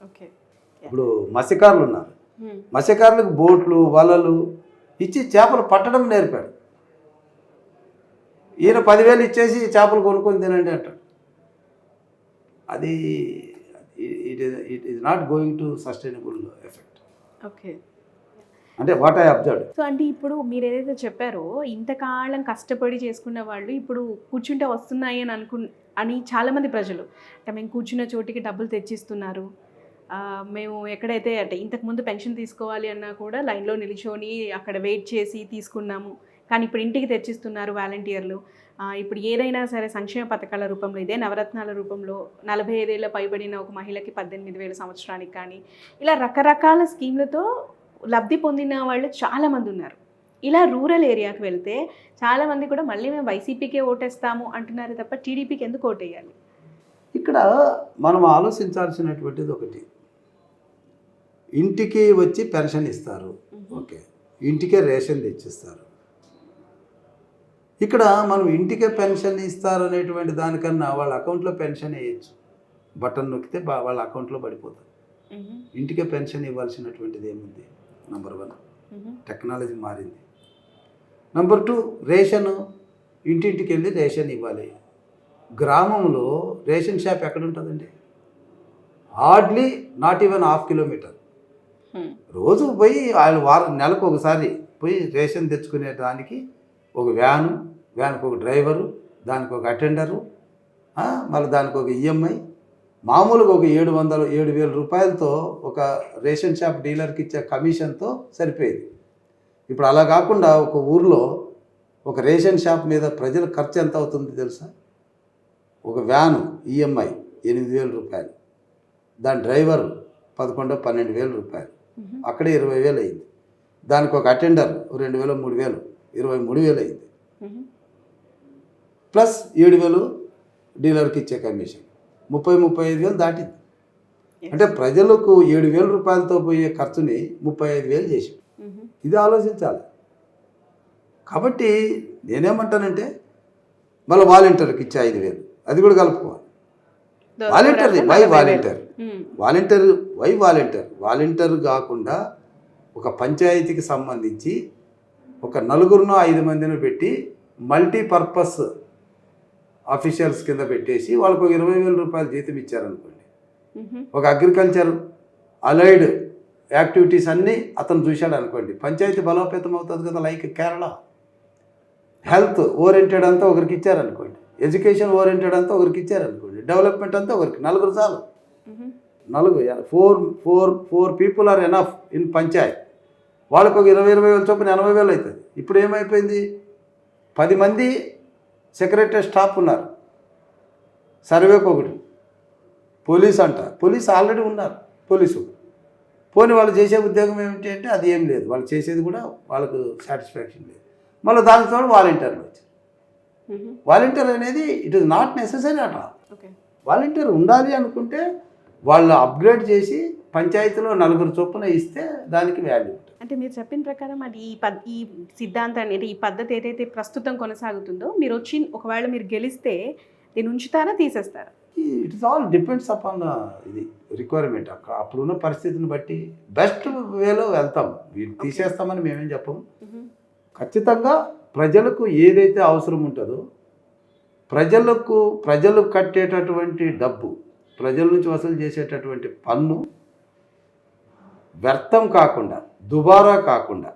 B: ఇప్పుడు మత్స్యకారులు ఉన్నారు, మత్స్యకారులకు బోట్లు వలలు ఇచ్చి చేపలు పట్టడం నేర్పాడు. ఈయన 10,000 ఇచ్చేసి చేపలు కొనుక్కొని తినండి అంటాడు. అది it is not going to sustainable effect.
A: Okay,
B: అంటే వాట్ ఐ అబ్జర్వ్డ్.
A: సో అంటే ఇప్పుడు మీరు ఏదైతే చెప్పారో ఇంతకాలం కష్టపడి చేసుకున్న వాళ్ళు ఇప్పుడు కూర్చుంటే వస్తున్నాయి అని చాలామంది ప్రజలు, అంటే మేము కూర్చున్న చోటికి డబ్బులు తెచ్చిస్తున్నారు, మేము ఎక్కడైతే అంటే ఇంతకుముందు పెన్షన్ తీసుకోవాలి అన్నా కూడా లైన్లో నిలిచొని అక్కడ వెయిట్ చేసి తీసుకున్నాము, కానీ ఇప్పుడు ఇంటికి తెచ్చిస్తున్నారు వాలంటీర్లు. ఇప్పుడు ఏదైనా సరే సంక్షేమ పథకాల రూపంలో, ఇదే నవరత్నాల రూపంలో 45 ఏళ్ళ పైబడిన ఒక మహిళకి 18,000 సంవత్సరానికి కానీ, ఇలా రకరకాల స్కీమ్లతో లబ్ధి పొందిన వాళ్ళు చాలామంది ఉన్నారు. ఇలా రూరల్ ఏరియాకి వెళ్తే చాలామంది కూడా మళ్ళీ మేము వైసీపీకే ఓటేస్తాము అంటున్నారు తప్ప టీడీపీకి ఎందుకు ఓటేయాలి?
B: ఇక్కడ మనం ఆలోచించాల్సినటువంటిది ఒకటి, ఇంటికి వచ్చి పెన్షన్ ఇస్తారు, ఓకే, ఇంటికే రేషన్ తెచ్చిస్తారు. ఇక్కడ మనం ఇంటికే పెన్షన్ ఇస్తారు అనేటువంటి దానికన్నా వాళ్ళ అకౌంట్లో పెన్షన్ వేయచ్చు, బటన్ నొక్కితే వాళ్ళ అకౌంట్లో పడిపోతుంది. ఇంటికే పెన్షన్ ఇవ్వాల్సినటువంటిది ఏముంది? నెంబర్ 1, టెక్నాలజీ మారింది. నెంబర్ 2, రేషను ఇంటింటికి వెళ్ళి రేషన్ ఇవ్వాలి. గ్రామంలో రేషన్ షాప్ ఎక్కడ ఉంటుందండి? Hardly not even ½ kilometre. రోజు పోయి వాళ్ళు నెలకు ఒకసారి పోయి రేషన్ తెచ్చుకునే దానికి ఒక వ్యాన్కి ఒక డ్రైవరు, దానికి ఒక అటెండరు, మళ్ళీ దానికి ఒక ఈఎంఐ, మామూలుగా ఒక 7,000 రూపాయలతో ఒక రేషన్ షాప్ డీలర్కి ఇచ్చే కమిషన్తో సరిపోయేది. ఇప్పుడు అలా కాకుండా ఒక ఊర్లో ఒక రేషన్ షాప్ మీద ప్రజల ఖర్చు ఎంత అవుతుంది తెలుసా? ఒక వ్యాను ఈఎంఐ 8,000 రూపాయలు, దాని డ్రైవర్ 11-12,000 రూపాయలు, అక్కడే 20,000 అయింది. దానికి ఒక అటెండర్ 2,000 3,000 23,000 అయింది. ప్లస్ 7,000 డీలర్కి ఇచ్చే కమిషన్, 35,000 దాటింది. అంటే ప్రజలకు 7,000 రూపాయలతో పోయే ఖర్చుని 35,000 చేసి, ఇది ఆలోచించాలి. కాబట్టి నేనేమంటానంటే మళ్ళీ వాలంటీర్కి ఇచ్చే 5,000, అది కూడా కలుపుకోవాలి. వాలంటీర్ కాకుండా ఒక పంచాయతీకి సంబంధించి ఒక 4-5 మందిని పెట్టి మల్టీపర్పస్ ఆఫీషియల్స్ కింద పెట్టేసి వాళ్ళకు ఒక 20,000 రూపాయలు జీతం ఇచ్చారనుకోండి, ఒక అగ్రికల్చర్ అలైడ్ యాక్టివిటీస్ అన్నీ అతను చూశాడు అనుకోండి, పంచాయతీ బలోపేతం అవుతుంది కదా. లైక్ కేరళ హెల్త్ ఓరియంటెడ్ అంతా ఒకరికి ఇచ్చారనుకోండి, ఎడ్యుకేషన్ ఓరియంటెడ్ అంతా ఒకరికి ఇచ్చారనుకోండి, డెవలప్మెంట్ అంతా ఒకరికి, 4 చాలు. 4 people are enough in panchayat. వాళ్ళకు ఒక 20,000 చొప్పున 80,000 అవుతుంది. ఇప్పుడు ఏమైపోయింది? 10 మంది సెక్రటరీ స్టాఫ్ ఉన్నారు, సర్వేకి ఒకటి, పోలీస్ ఆల్రెడీ ఉన్నారు, పోలీసు. పోనీ వాళ్ళు చేసే ఉద్యోగం ఏమిటి అంటే అది ఏం లేదు, వాళ్ళు చేసేది కూడా వాళ్ళకు సాటిస్ఫాక్షన్ లేదు. మళ్ళీ దానితో వాలంటీర్లు వచ్చారు. వాలంటీర్ అనేది ఇట్ ఈస్ నాట్ నెసెసరీ అట. వాలంటీర్ ఉండాలి అనుకుంటే వాళ్ళు అప్గ్రేడ్ చేసి పంచాయతీలో 4 చొప్పున ఇస్తే దానికి వాల్యూ ఉంటుంది.
A: అంటే మీరు చెప్పిన ప్రకారం అది ఈ సిద్ధాంతాన్ని, ఈ పద్ధతి ఏదైతే ప్రస్తుతం కొనసాగుతుందో, మీరు వచ్చి ఒకవేళ మీరు గెలిస్తే దీన్ని ఉంచుతారా, తీసేస్తారా?
B: It is all depends upon ఇది రిక్వైర్మెంట్. అప్పుడున్న పరిస్థితిని బట్టి బెస్ట్ వేలో వెళ్తాం. వీళ్ళు తీసేస్తామని మేమేం చెప్పము. ఖచ్చితంగా ప్రజలకు ఏదైతే అవసరం ఉంటుందో ప్రజలు కట్టేటటువంటి డబ్బు, ప్రజల నుంచి వసూలు చేసేటటువంటి పన్ను వ్యర్థం కాకుండా, దుబారా కాకుండా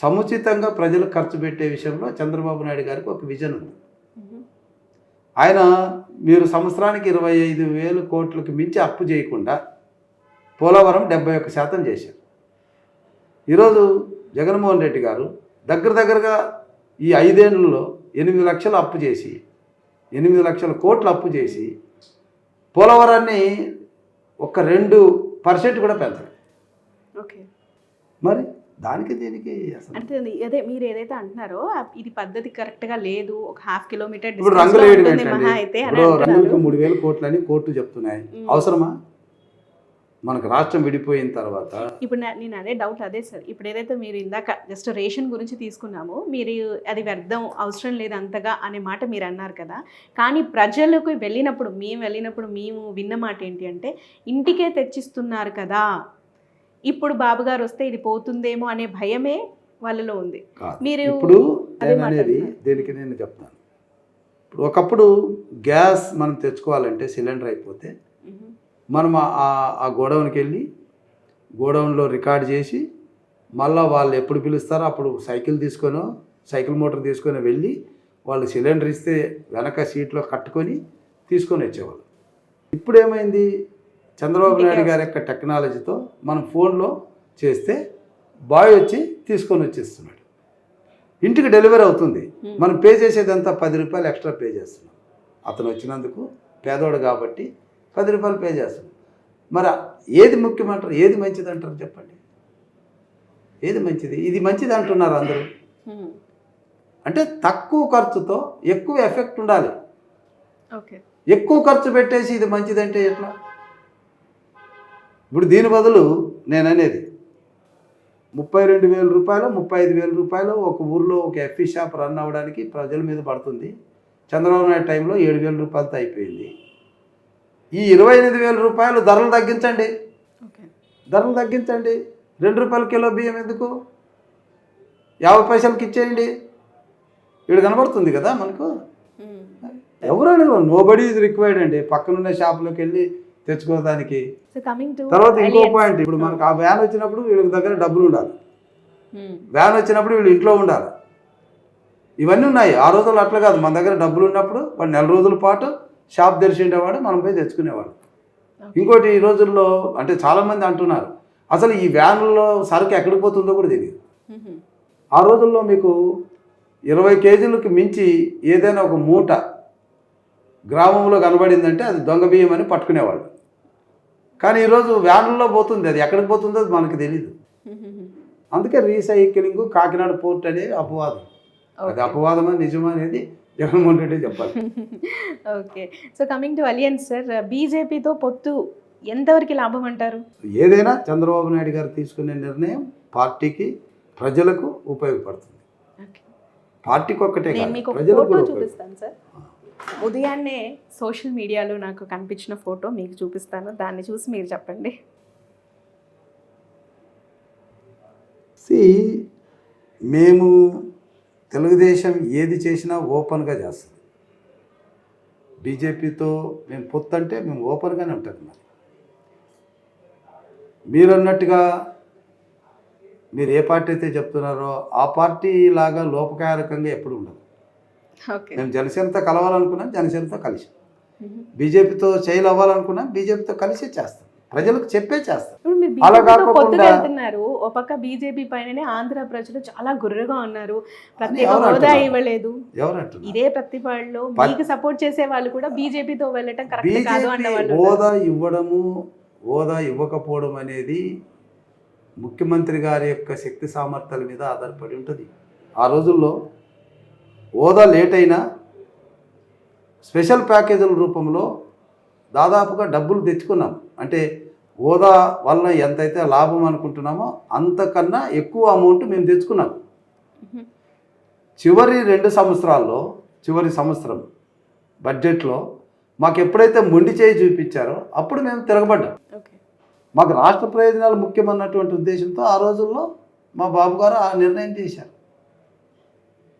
B: సముచితంగా ప్రజలు ఖర్చు పెట్టే విషయంలో చంద్రబాబు నాయుడు గారికి ఒక విజన్ ఉంది. ఆయన మీరు సంవత్సరానికి 25,000 కోట్లకు మించి అప్పు చేయకుండా పోలవరం 71% చేశారు. ఈరోజు జగన్మోహన్ రెడ్డి గారు దగ్గరగా ఈ 5 ఏళ్లలో 8 లక్షలు అప్పు చేసి 8 లక్షల కోట్లు అప్పు చేసి పోలవరాన్ని ఒక 2% కూడా పెంచరు.
A: ఓకే,
B: మరి దానికి దీనికి అసలు
A: అంటే అదే మీరు ఏదైతే అంటున్నారో ఇది పద్ధతి కరెక్ట్ గా లేదు. ఒక 1/2 కిలోమీటర్
B: ఇప్పుడు రంగులు వేయడం ఏంటండి? ఇప్పుడు రంగులకు 3,000 కోట్లని కోర్టు చెప్తున్నాయి. అవసరమా? మనకు రాష్ట్రం విడిపోయిన తర్వాత
A: ఇప్పుడు నేను అదే డౌట్ అదే సార్. ఇప్పుడు ఏదైతే మీరు ఇందాక జస్ట్ రేషన్ గురించి తీసుకున్నామో, మీరు అది వ్యర్థం అవసరం లేదు అంతగా అనే మాట మీరు అన్నారు కదా. కానీ ప్రజలకు వెళ్ళినప్పుడు మేము విన్న మాట ఏంటి అంటే, ఇంటికే తెచ్చిస్తున్నారు కదా, ఇప్పుడు బాబు గారు వస్తే ఇది పోతుందేమో అనే భయమే వాళ్ళలో ఉంది. మీరు
B: ఇప్పుడు అనేది దేనికి నేను చెప్తాను. ఇప్పుడు ఒకప్పుడు గ్యాస్ మనం తెచ్చుకోవాలంటే సిలిండర్ అయిపోతే మనం ఆ గోడౌన్కి వెళ్ళి గోడౌన్లో రికార్డ్ చేసి మళ్ళీ వాళ్ళు ఎప్పుడు పిలుస్తారో అప్పుడు సైకిల్ మోటార్ తీసుకొని వెళ్ళి వాళ్ళు సిలిండర్ ఇస్తే వెనక సీట్లో కట్టుకొని తీసుకొని వచ్చేవాళ్ళు. ఇప్పుడు ఏమైంది? చంద్రబాబు నాయుడు గారి యొక్క టెక్నాలజీతో మనం ఫోన్లో చేస్తే బాయ్ వచ్చి తీసుకొని వచ్చేస్తున్నాడు. ఇంటికి డెలివరీ అవుతుంది. మనం పే చేసేదంతా 10 రూపాయలు ఎక్స్ట్రా పే చేస్తున్నాం. అతను వచ్చినందుకు పేదోడు కాబట్టి 10 రూపాయలు పే చేస్తున్నాం. మరి ఏది ముఖ్యమంటారు, ఏది మంచిది అంటారు చెప్పండి? ఏది మంచిది? ఇది మంచిది అంటున్నారు అందరూ. అంటే తక్కువ ఖర్చుతో ఎక్కువ ఎఫెక్ట్ ఉండాలి. ఎక్కువ ఖర్చు పెట్టేసి ఇది మంచిదంటే ఎట్లా? ఇప్పుడు దీని బదులు నేను అనేది 32,000 రూపాయలు 35,000 రూపాయలు ఒక ఊర్లో ఒక ఎఫ్ఈ షాప్ రన్ అవ్వడానికి ప్రజల మీద పడుతుంది. చంద్రబాబు నాయుడు టైంలో 7,000 రూపాయలతో అయిపోయింది. ఈ 28,000 రూపాయలు ధరలు తగ్గించండి. 2 రూపాయల కిలో బియ్యం ఎందుకు? 50 పైసలకి ఇచ్చేయండి. ఇక్కడ కనబడుతుంది కదా మనకు. ఎవరైనా నోబడీ ఈజ్ రిక్వైర్డ్ అండి పక్కనున్న షాపులోకి వెళ్ళి తెచ్చుకోవడానికి. తర్వాత ఇంకో పాయింట్, ఇప్పుడు మనకు ఆ వ్యాన్ వచ్చినప్పుడు వీళ్ళకి దగ్గర డబ్బులు ఉండాలి. వ్యాన్ వచ్చినప్పుడు వీళ్ళు ఇంట్లో ఉండాలి. ఇవన్నీ ఉన్నాయి. ఆ రోజుల్లో అట్లా కాదు. మన దగ్గర డబ్బులు ఉన్నప్పుడు వాడు 4 రోజుల పాటు షాప్ తెరిచి ఉండేవాడు, మనం పోయి తెచ్చుకునేవాడు. ఇంకోటి ఈ రోజుల్లో అంటే చాలామంది అంటున్నారు అసలు ఈ వ్యాన్లో సరుకు ఎక్కడికి పోతుందో కూడా తెలియదు. ఆ రోజుల్లో మీకు 20 కేజీలకు మించి ఏదైనా ఒక మూట గ్రామంలో కనబడిందంటే అది దొంగ బియ్యం అని పట్టుకునేవాళ్ళు. కానీ ఈరోజు వ్యాన్లలో పోతుంది, అది ఎక్కడికి పోతుందో అది మనకు తెలియదు. అందుకే రీసైక్లింగ్ కాకినాడ పోర్ట్ అనేది అపవాదం. అది అపవాదమా నిజమా అనేది జగన్మోహన్ రెడ్డి చెప్పాలి.
A: Okay, so coming to alliance sir, బీజేపీతో పొత్తు ఎంతవరకు లాభం అంటారు?
B: ఏదైనా చంద్రబాబు నాయుడు గారు తీసుకునే నిర్ణయం పార్టీకి ప్రజలకు ఉపయోగపడుతుంది. పార్టీకి ఒక్కటే కాదు, ప్రజలకు కూడా
A: చూపిస్తాను సార్. ఉదయాన్నే సోషల్ మీడియాలో నాకు కనిపించిన ఫోటో మీకు చూపిస్తాను, దాన్ని చూసి మీరు చెప్పండి.
B: మేము తెలుగుదేశం ఏది చేసినా ఓపెన్గా చేస్తుంది. బీజేపీతో మేము పొత్తు అంటే మేము ఓపెన్గానే ఉంటుంది. మరి మీరు అన్నట్టుగా మీరు ఏ పార్టీ అయితే చెప్తున్నారో ఆ పార్టీ లాగా లోపకారకంగా ఎప్పుడు ఉండదు. మేము జనసేనతో కలవాలనుకున్నాం, జనసేనతో కలిసి. బీజేపీతో చేయలు అవ్వాలనుకున్నాం, బీజేపీతో కలిసి చేస్తాం. ప్రజలకు చెప్పే చేస్తాం. అలా కాకుండా
A: ఒక పక్క బీజేపీ పైననే ఆంధ్ర ప్రజలు చాలా గుర్రగా ఉన్నారు. ప్రత్యేక హోదా ఇవ్వలేదు. ఇదే ప్రతిపాడులో మీకు సపోర్ట్ చేసే వాళ్ళు కూడా బీజేపీతో వెళ్ళటం కరెక్ట్ కాదు అన్నవాళ్ళు.
B: హోదా ఇవ్వకపోవడం అనేది ముఖ్యమంత్రి గారి యొక్క శక్తి సామర్థ్యాల మీద ఆధారపడి ఉంటుంది. ఆ రోజుల్లో హోదా లేట్ అయినా స్పెషల్ ప్యాకేజీల రూపంలో దాదాపుగా డబ్బులు తెచ్చుకున్నాం. అంటే హోదా వలన ఎంతైతే లాభం అనుకుంటున్నామో అంతకన్నా ఎక్కువ అమౌంట్ మేము తెచ్చుకున్నాం. చివరి 2 సంవత్సరాల్లో చివరి సంవత్సరం బడ్జెట్లో మాకు ఎప్పుడైతే మొండి చేయి చూపించారో అప్పుడు మేము తిరగబడ్డాం. మాకు రాష్ట్ర ప్రయోజనాలు ముఖ్యమన్నటువంటి ఉద్దేశంతో ఆ రోజుల్లో మా బాబు గారు ఆ నిర్ణయం చేశారు.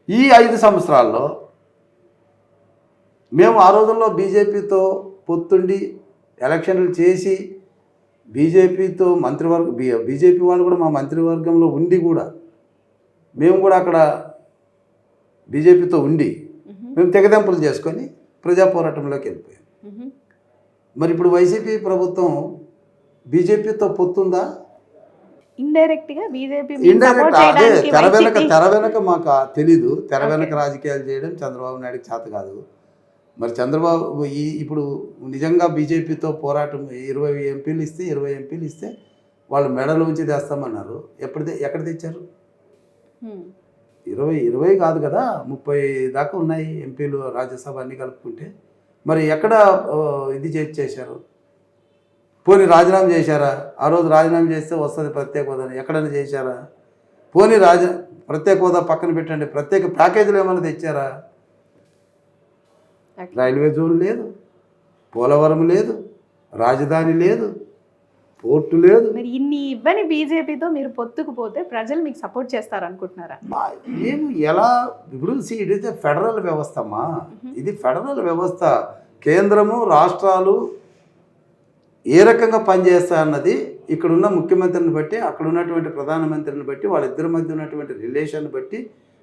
B: ఈ 5 సంవత్సరాల్లో మేము ఆ రోజుల్లో బీజేపీతో పొత్తుండి ఎలక్షన్లు చేసి బీజేపీతో బీజేపీ వాళ్ళు కూడా మా మంత్రివర్గంలో ఉండి కూడా మేము కూడా అక్కడ బీజేపీతో ఉండి మేము తెగదెంపులు చేసుకొని ప్రజా పోరాటంలోకి వెళ్ళిపోయాం. మరి ఇప్పుడు వైసీపీ ప్రభుత్వం బీజేపీతో పొత్తుందా?
A: ఇండైరెక్ట్ గా బీజేపీ
B: ఇండైరెక్ట్ అదే తెర వెనక మాకు తెలీదు. తెర వెనక రాజకీయాలు చేయడం చంద్రబాబు నాయుడుకి చేత కాదు. మరి చంద్రబాబు ఇప్పుడు నిజంగా బీజేపీతో పోరాటం 20 ఎంపీలు ఇస్తే వాళ్ళు మెడల నుంచి తెస్తామన్నారు. ఎక్కడ తెచ్చారు? 20 కాదు కదా, 30 దాకా ఉన్నాయి ఎంపీలు, రాజ్యసభ అన్నీ కలుపుకుంటే. మరి ఎక్కడ ఇది చేశారు? పోనీ రాజీనామా చేశారా? ఆ రోజు రాజీనామా చేస్తే వస్తుంది ప్రత్యేక హోదా, ఎక్కడైనా చేశారా? పోనీ ప్రత్యేక హోదా పక్కన పెట్టండి, ప్రత్యేక ప్యాకేజీలు ఏమైనా తెచ్చారా? రైల్వే జోన్ లేదు, పోలవరం లేదు, రాజధాని లేదు, పోర్టు లేదు.
A: మరి ఇన్ని ఇవ్వని బీజేపీతో మీరు పొత్తుకు పోతే ప్రజలు మీకు సపోర్ట్ చేస్తారు అనుకుంటున్నారా?
B: మేము ఎలా ఇప్పుడు ఇట్ ఈస్ ఫెడరల్ వ్యవస్థ అమ్మా. ఇది ఫెడరల్ వ్యవస్థ. కేంద్రము రాష్ట్రాలు ఏ రకంగా పనిచేస్తాయన్నది ఇక్కడున్న ముఖ్యమంత్రిని బట్టి, అక్కడ ఉన్నటువంటి ప్రధానమంత్రిని బట్టి, వాళ్ళిద్దరి మధ్య ఉన్నటువంటి రిలేషన్ బట్టి,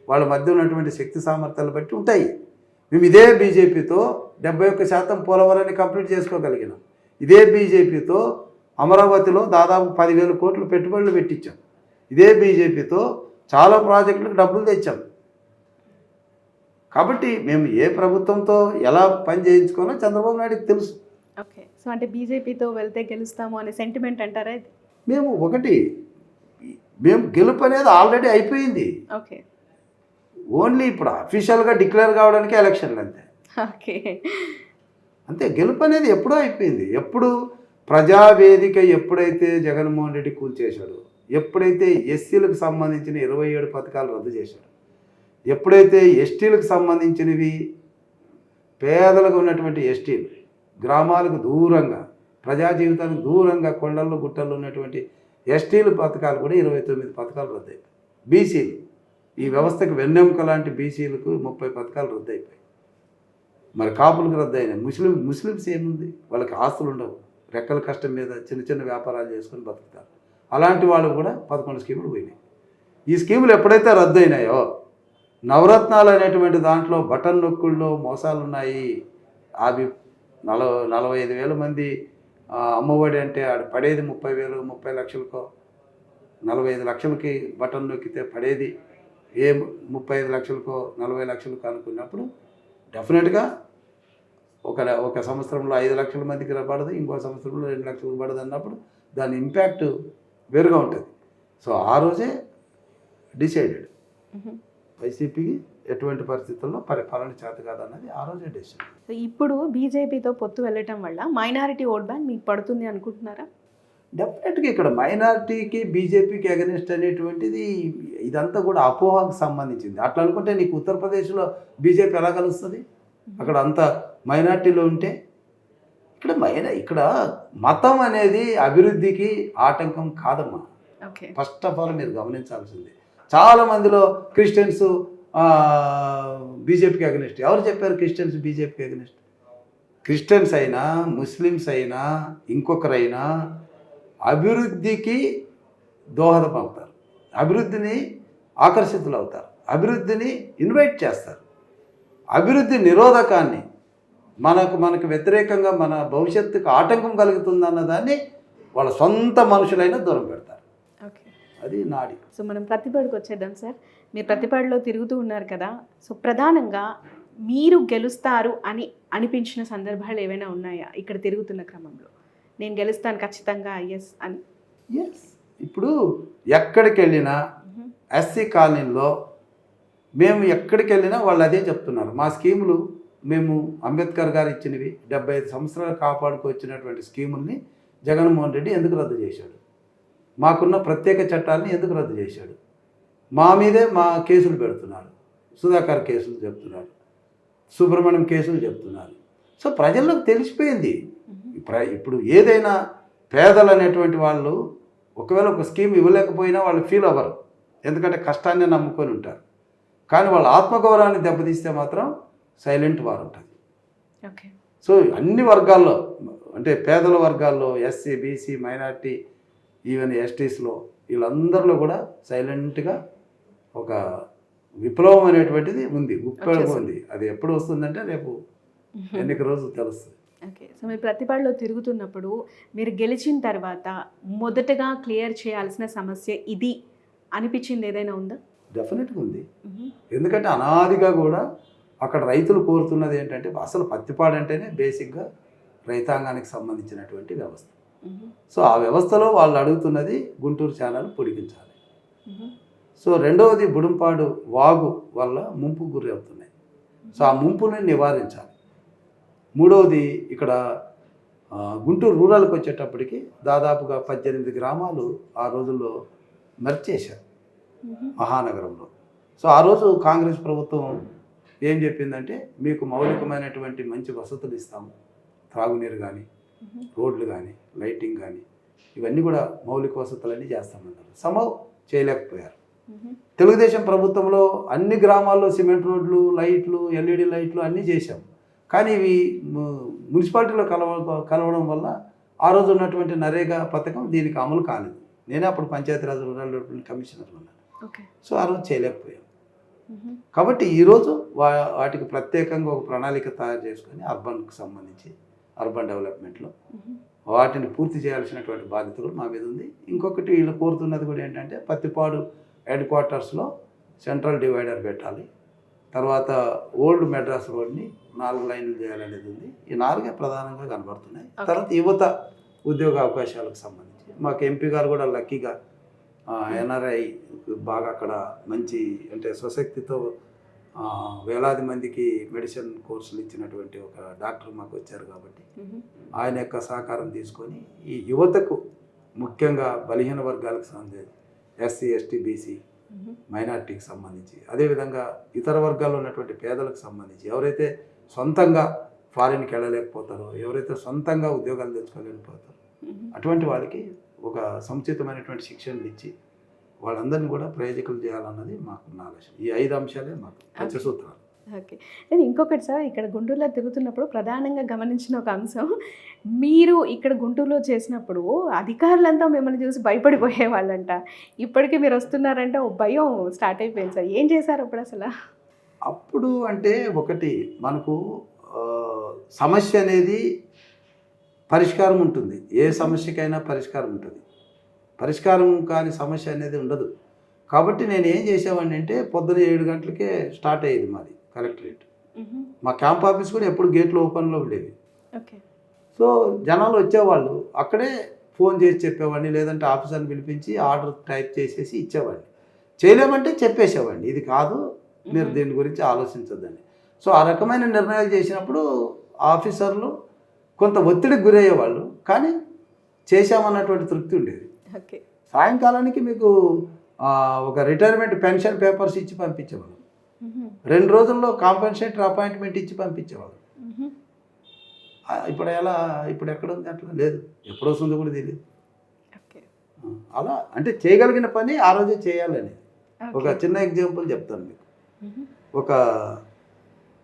B: వాళ్ళ మధ్య ఉన్నటువంటి శక్తి సామర్థ్యాలు బట్టి ఉంటాయి. మేము ఇదే బీజేపీతో 71% పోలవరాన్ని కంప్లీట్ చేసుకోగలిగినాం. ఇదే బీజేపీతో అమరావతిలో దాదాపు 10,000 కోట్లు పెట్టుబడులు పెట్టించాం. ఇదే బీజేపీతో చాలా ప్రాజెక్టులకు డబ్బులు తెచ్చాం. కాబట్టి మేము ఏ ప్రభుత్వంతో ఎలా పని చేయించుకోవాలో చంద్రబాబు నాయుడుకి తెలుసు.
A: ఓకే, సో అంటే బీజేపీతో వెళ్తే గెలుస్తాము అనే సెంటిమెంట్ అంటారా ఇది?
B: మేము గెలుపు అనేది ఆల్రెడీ అయిపోయింది.
A: ఓకే,
B: ఓన్లీ ఇప్పుడు అఫీషియల్గా డిక్లేర్ కావడానికి ఎలక్షన్లు అంతే.
A: ఓకే,
B: అంతే. గెలుపు అనేది ఎప్పుడో అయిపోయింది. ఎప్పుడు ప్రజావేదిక ఎప్పుడైతే జగన్మోహన్ రెడ్డి కూల్చేశాడు, ఎప్పుడైతే ఎస్సీలకు సంబంధించిన 27 పథకాలు రద్దు చేశాడు, ఎప్పుడైతే ఎస్టీలకు సంబంధించినవి పేదలకు ఉన్నటువంటి ఎస్టీలు గ్రామాలకు దూరంగా, ప్రజా జీవితానికి దూరంగా కొండల్లో గుట్టల్లో ఉన్నటువంటి ఎస్టీలు పథకాలు కూడా 29 పథకాలు రద్దయిపోయాయి. బీసీలు, ఈ వ్యవస్థకు వెన్నెముక లాంటి బీసీలకు 30 పథకాలు రద్దయిపోయాయి. మరి కాపులకు రద్దయినాయి. ముస్లిమ్స్ ఏముంది, వాళ్ళకి ఆస్తులు ఉండవు, రెక్కల కష్టం మీద చిన్న చిన్న వ్యాపారాలు చేసుకొని బతుకుతారు. అలాంటి వాళ్ళు కూడా 11 స్కీములు పోయినాయి. ఈ స్కీములు ఎప్పుడైతే రద్దయినాయో, నవరత్నాలు అనేటువంటి దాంట్లో బటన్ నొక్కుల్లో మోసాలు ఉన్నాయి. అవి 45,000 మంది అమ్మఒడి అంటే ఆడు పడేది 30,000 30 లక్షలకో, 45 లక్షలకి బటన్ నొక్కితే పడేది 35 లక్షలకో 40 లక్షలకో అనుకున్నప్పుడు డెఫినెట్గా ఒక సంవత్సరంలో 5 లక్షల మందికి పడదు, ఇంకో సంవత్సరంలో 2 లక్షలకు పడదు అన్నప్పుడు దాని ఇంపాక్ట్ వేరుగా ఉంటుంది. సో ఆ రోజే డిసైడెడ్ వైసీపీకి ఎటువంటి పరిస్థితుల్లో పరిపాలన చేత కాదన్నది ఆ రోజే డిసిషన్.
A: సో ఇప్పుడు బీజేపీతో పొత్తు వెళ్ళటం వల్ల మైనారిటీ ఓట్ బ్యాంక్ మీకు పడుతుంది అనుకుంటున్నారా?
B: డెఫినెట్గా ఇక్కడ మైనారిటీకి బీజేపీకి అగెనిస్ట్ అనేటువంటిది ఇదంతా కూడా అపోహకు సంబంధించింది. అట్లా అనుకుంటే నీకు ఉత్తరప్రదేశ్లో బీజేపీ ఎలా కలుస్తుంది? అక్కడ అంతా మైనారిటీలో ఉంటే ఇక్కడ మతం అనేది అభివృద్ధికి ఆటంకం కాదమ్మా. ఫస్ట్ ఆఫ్ ఆల్ మీరు గమనించాల్సింది, చాలా మందిలో క్రిస్టియన్స్ బీజేపీకి అగెనిస్ట్. ఎవరు చెప్పారు క్రిస్టియన్స్ బీజేపీకి అగెనిస్ట్? క్రిస్టియన్స్ అయినా ముస్లిమ్స్ అయినా ఇంకొకరైనా అభివృద్ధికి దోహదం అవుతారు, అభివృద్ధిని ఆకర్షితులు అవుతారు, అభివృద్ధిని ఇన్వైట్ చేస్తారు. అభివృద్ధి నిరోధకాన్ని మనకు వ్యతిరేకంగా మన భవిష్యత్తుకు ఆటంకం కలుగుతుందన్న దాన్ని వాళ్ళ సొంత మనుషులైనా దూరం పెడతారు.
A: ఓకే,
B: అది నాడి.
A: సో మనం ప్రతిపాడుకు వచ్చేద్దాం సార్. మీరు ప్రతిపాడులో తిరుగుతూ ఉన్నారు కదా, సో ప్రధానంగా మీరు గెలుస్తారు అని అనిపించిన సందర్భాలు ఏవైనా ఉన్నాయా ఇక్కడ తిరుగుతున్న క్రమంలో? నేను గెలుస్తాను ఖచ్చితంగా ఎస్ అని.
B: ఎస్, ఇప్పుడు ఎక్కడికి వెళ్ళినా ఎస్సీ కాలనీలో మేము ఎక్కడికి వెళ్ళినా వాళ్ళు అదే చెప్తున్నారు. మా స్కీములు మేము అంబేద్కర్ గారు ఇచ్చినవి 75 సంవత్సరాలు కాపాడుకొచ్చినటువంటి స్కీముల్ని జగన్మోహన్ రెడ్డి ఎందుకు రద్దు చేశాడు? మాకున్న ప్రత్యేక చట్టాలని ఎందుకు రద్దు చేశాడు? మా మీదే మా కేసులు పెడుతున్నారు. సుధాకర్ కేసులు చెప్తున్నారు, సుబ్రహ్మణ్యం కేసులు చెప్తున్నారు. సో ప్రజలకు తెలిసిపోయింది. ఇప్పుడు ఏదైనా పేదలు అనేటువంటి వాళ్ళు ఒకవేళ ఒక స్కీమ్ ఇవ్వలేకపోయినా వాళ్ళు ఫీల్ అవ్వరు, ఎందుకంటే కష్టాన్ని నమ్ముకొని ఉంటారు. కానీ వాళ్ళ ఆత్మగౌరవాన్ని దెబ్బతీస్తే మాత్రం సైలెంట్ వారు ఉంటుంది.
A: ఓకే.
B: సో అన్ని వర్గాల్లో అంటే పేదల వర్గాల్లో ఎస్సీ బీసీ మైనార్టీ ఈవెన్ ఎస్టీస్లో వీళ్ళందరిలో కూడా సైలెంట్గా ఒక విప్లవం అనేటువంటిది ఉంది, ఉప్పేళగా ఉంది. అది ఎప్పుడు వస్తుందంటే రేపు ఎన్నిక రోజు తెలుస్తుంది.
A: ఓకే. సో మీరు ప్రతిపాడులో తిరుగుతున్నప్పుడు మీరు గెలిచిన తర్వాత మొదటగా క్లియర్ చేయాల్సిన సమస్య ఇది అనిపించింది ఏదైనా ఉందా?
B: డెఫినెట్గా ఉంది. ఎందుకంటే అనాదిగా కూడా అక్కడ రైతులు కోరుతున్నది ఏంటంటే అసలు పత్తిపాడు అంటేనే బేసిక్గా రైతాంగానికి సంబంధించినటువంటి వ్యవస్థ. సో ఆ వ్యవస్థలో వాళ్ళు అడుగుతున్నది గుంటూరు ఛానల్ పొడిగించాలి. సో రెండవది బుడంపాడు వాగు వల్ల ముంపు గురి అవుతున్నాయి. సో ఆ ముంపుని నివారించాలి. మూడవది ఇక్కడ గుంటూరు రూరల్కి వచ్చేటప్పటికి దాదాపుగా 18 గ్రామాలు ఆ రోజుల్లో మర్చేశారు మహానగరంలో. సో ఆ రోజు కాంగ్రెస్ ప్రభుత్వం ఏం చెప్పిందంటే మీకు మౌలికమైనటువంటి మంచి వసతులు ఇస్తాము, త్రాగునీరు కానీ రోడ్లు కానీ లైటింగ్ కానీ ఇవన్నీ కూడా మౌలిక వసతులన్నీ చేస్తామన్నారు. సమవ్ చేయలేకపోయారు. తెలుగుదేశం ప్రభుత్వంలో అన్ని గ్రామాల్లో సిమెంట్ రోడ్లు, లైట్లు, ఎల్ఈడి లైట్లు అన్నీ చేశాం. కానీ ఇవి మున్సిపాలిటీలో కలవడం వల్ల ఆ రోజు ఉన్నటువంటి నరేగా పథకం దీనికి అమలు కాలేదు. నేనే అప్పుడు పంచాయతీరాజ్ రూరల్ డెవలప్మెంట్ కమిషనర్ ఉన్నాను. సో ఆ రోజు చేయలేకపోయాం. కాబట్టి ఈరోజు వాటికి ప్రత్యేకంగా ఒక ప్రణాళిక తయారు చేసుకొని అర్బన్కి సంబంధించి అర్బన్ డెవలప్మెంట్లో వాటిని పూర్తి చేయాల్సినటువంటి బాధ్యతలు మా మీద ఉంది. ఇంకొకటి వీళ్ళు కోరుతున్నది కూడా ఏంటంటే పత్తిపాడు హెడ్ క్వార్టర్స్లో సెంట్రల్ డివైడర్ పెట్టాలి. తర్వాత ఓల్డ్ మెడ్రాస్ రోడ్ని 4 లైన్లు చేయాలనేది ఉంది. ఈ 4 ప్రధానంగా కనబడుతున్నాయి. తర్వాత యువత ఉద్యోగ అవకాశాలకు సంబంధించి మాకు ఎంపీ గారు కూడా లక్కీగా ఎన్ఆర్ఐ బాగా అక్కడ మంచి అంటే స్వశక్తితో వేలాది మందికి మెడిసిన్ కోర్సులు ఇచ్చినటువంటి ఒక డాక్టర్ మాకు వచ్చారు. కాబట్టి ఆయన యొక్క సహకారం తీసుకొని ఈ యువతకు ముఖ్యంగా బలహీన వర్గాలకు సంబంధించి ఎస్సీ ఎస్టీ బీసీ మైనార్టీకి సంబంధించి అదేవిధంగా ఇతర వర్గాల్లో ఉన్నటువంటి పేదలకు సంబంధించి ఎవరైతే సొంతంగా ఫారిన్కి వెళ్ళలేకపోతారో, ఎవరైతే సొంతంగా ఉద్యోగాలు తెచ్చుకోలేకపోతారో అటువంటి వాళ్ళకి ఒక సముచితమైనటువంటి శిక్షణలు ఇచ్చి వాళ్ళందరినీ కూడా ప్రయోజకులు చేయాలన్నది మాకున్న ఆలోచన. ఈ 5 అంశాలే మాకు పంచసూత్రాలు.
A: ఓకే. నేను ఇంకొకటి సార్, ఇక్కడ గుంటూరులో తిరుగుతున్నప్పుడు ప్రధానంగా గమనించిన ఒక అంశం, మీరు ఇక్కడ గుంటూరులో చేసినప్పుడు అధికారులంతా మిమ్మల్ని చూసి భయపడిపోయేవాళ్ళంట. ఇప్పటికీ మీరు వస్తున్నారంటే ఓ భయం స్టార్ట్ అయిపోయింది సార్. ఏం చేశారు అప్పుడు అసలు?
B: అప్పుడు అంటే ఒకటి మనకు సమస్య అనేది పరిష్కారం ఉంటుంది. ఏ సమస్యకైనా పరిష్కారం ఉంటుంది. పరిష్కారం కాని సమస్య అనేది ఉండదు. కాబట్టి నేను ఏం చేసేవాడిని అంటే పొద్దున 7 గంటలకే స్టార్ట్ అయ్యేది మాది కలెక్టరేట్. మా క్యాంప్ ఆఫీస్ కూడా ఎప్పుడు గేట్లు ఓపెన్లో ఉండేవి.
A: ఓకే.
B: సో జనాలు వచ్చేవాళ్ళు, అక్కడే ఫోన్ చేసి చెప్పేవాడిని, లేదంటే ఆఫీసర్ని పిలిపించి ఆర్డర్ టైప్ చేసేసి ఇచ్చేవాడిని. చేయలేమంటే చెప్పేసేవాడిని, ఇది కాదు మీరు దీని గురించి ఆలోచించొద్దని. సో ఆ రకమైన నిర్ణయాలు చేసినప్పుడు ఆఫీసర్లు కొంత ఒత్తిడికి గురయ్యేవాళ్ళు, కానీ చేశామన్నటువంటి తృప్తి ఉండేది.
A: ఓకే.
B: సాయంకాలానికి మీకు ఒక రిటైర్మెంట్ పెన్షన్ పేపర్స్ ఇచ్చి పంపించేవాళ్ళు. 2 రోజుల్లో కాంపెన్సేటరీ అపాయింట్మెంట్ ఇచ్చి పంపించేవాళ్ళు. ఇప్పుడు ఎక్కడ ఉంది అట్లా లేదు, ఎప్పుడు వస్తుందో కూడా తెలియదు. అలా అంటే చేయగలిగిన పని ఆ రోజే చేయాలని. ఒక చిన్న ఎగ్జాంపుల్ చెప్తాను మీకు. ఒక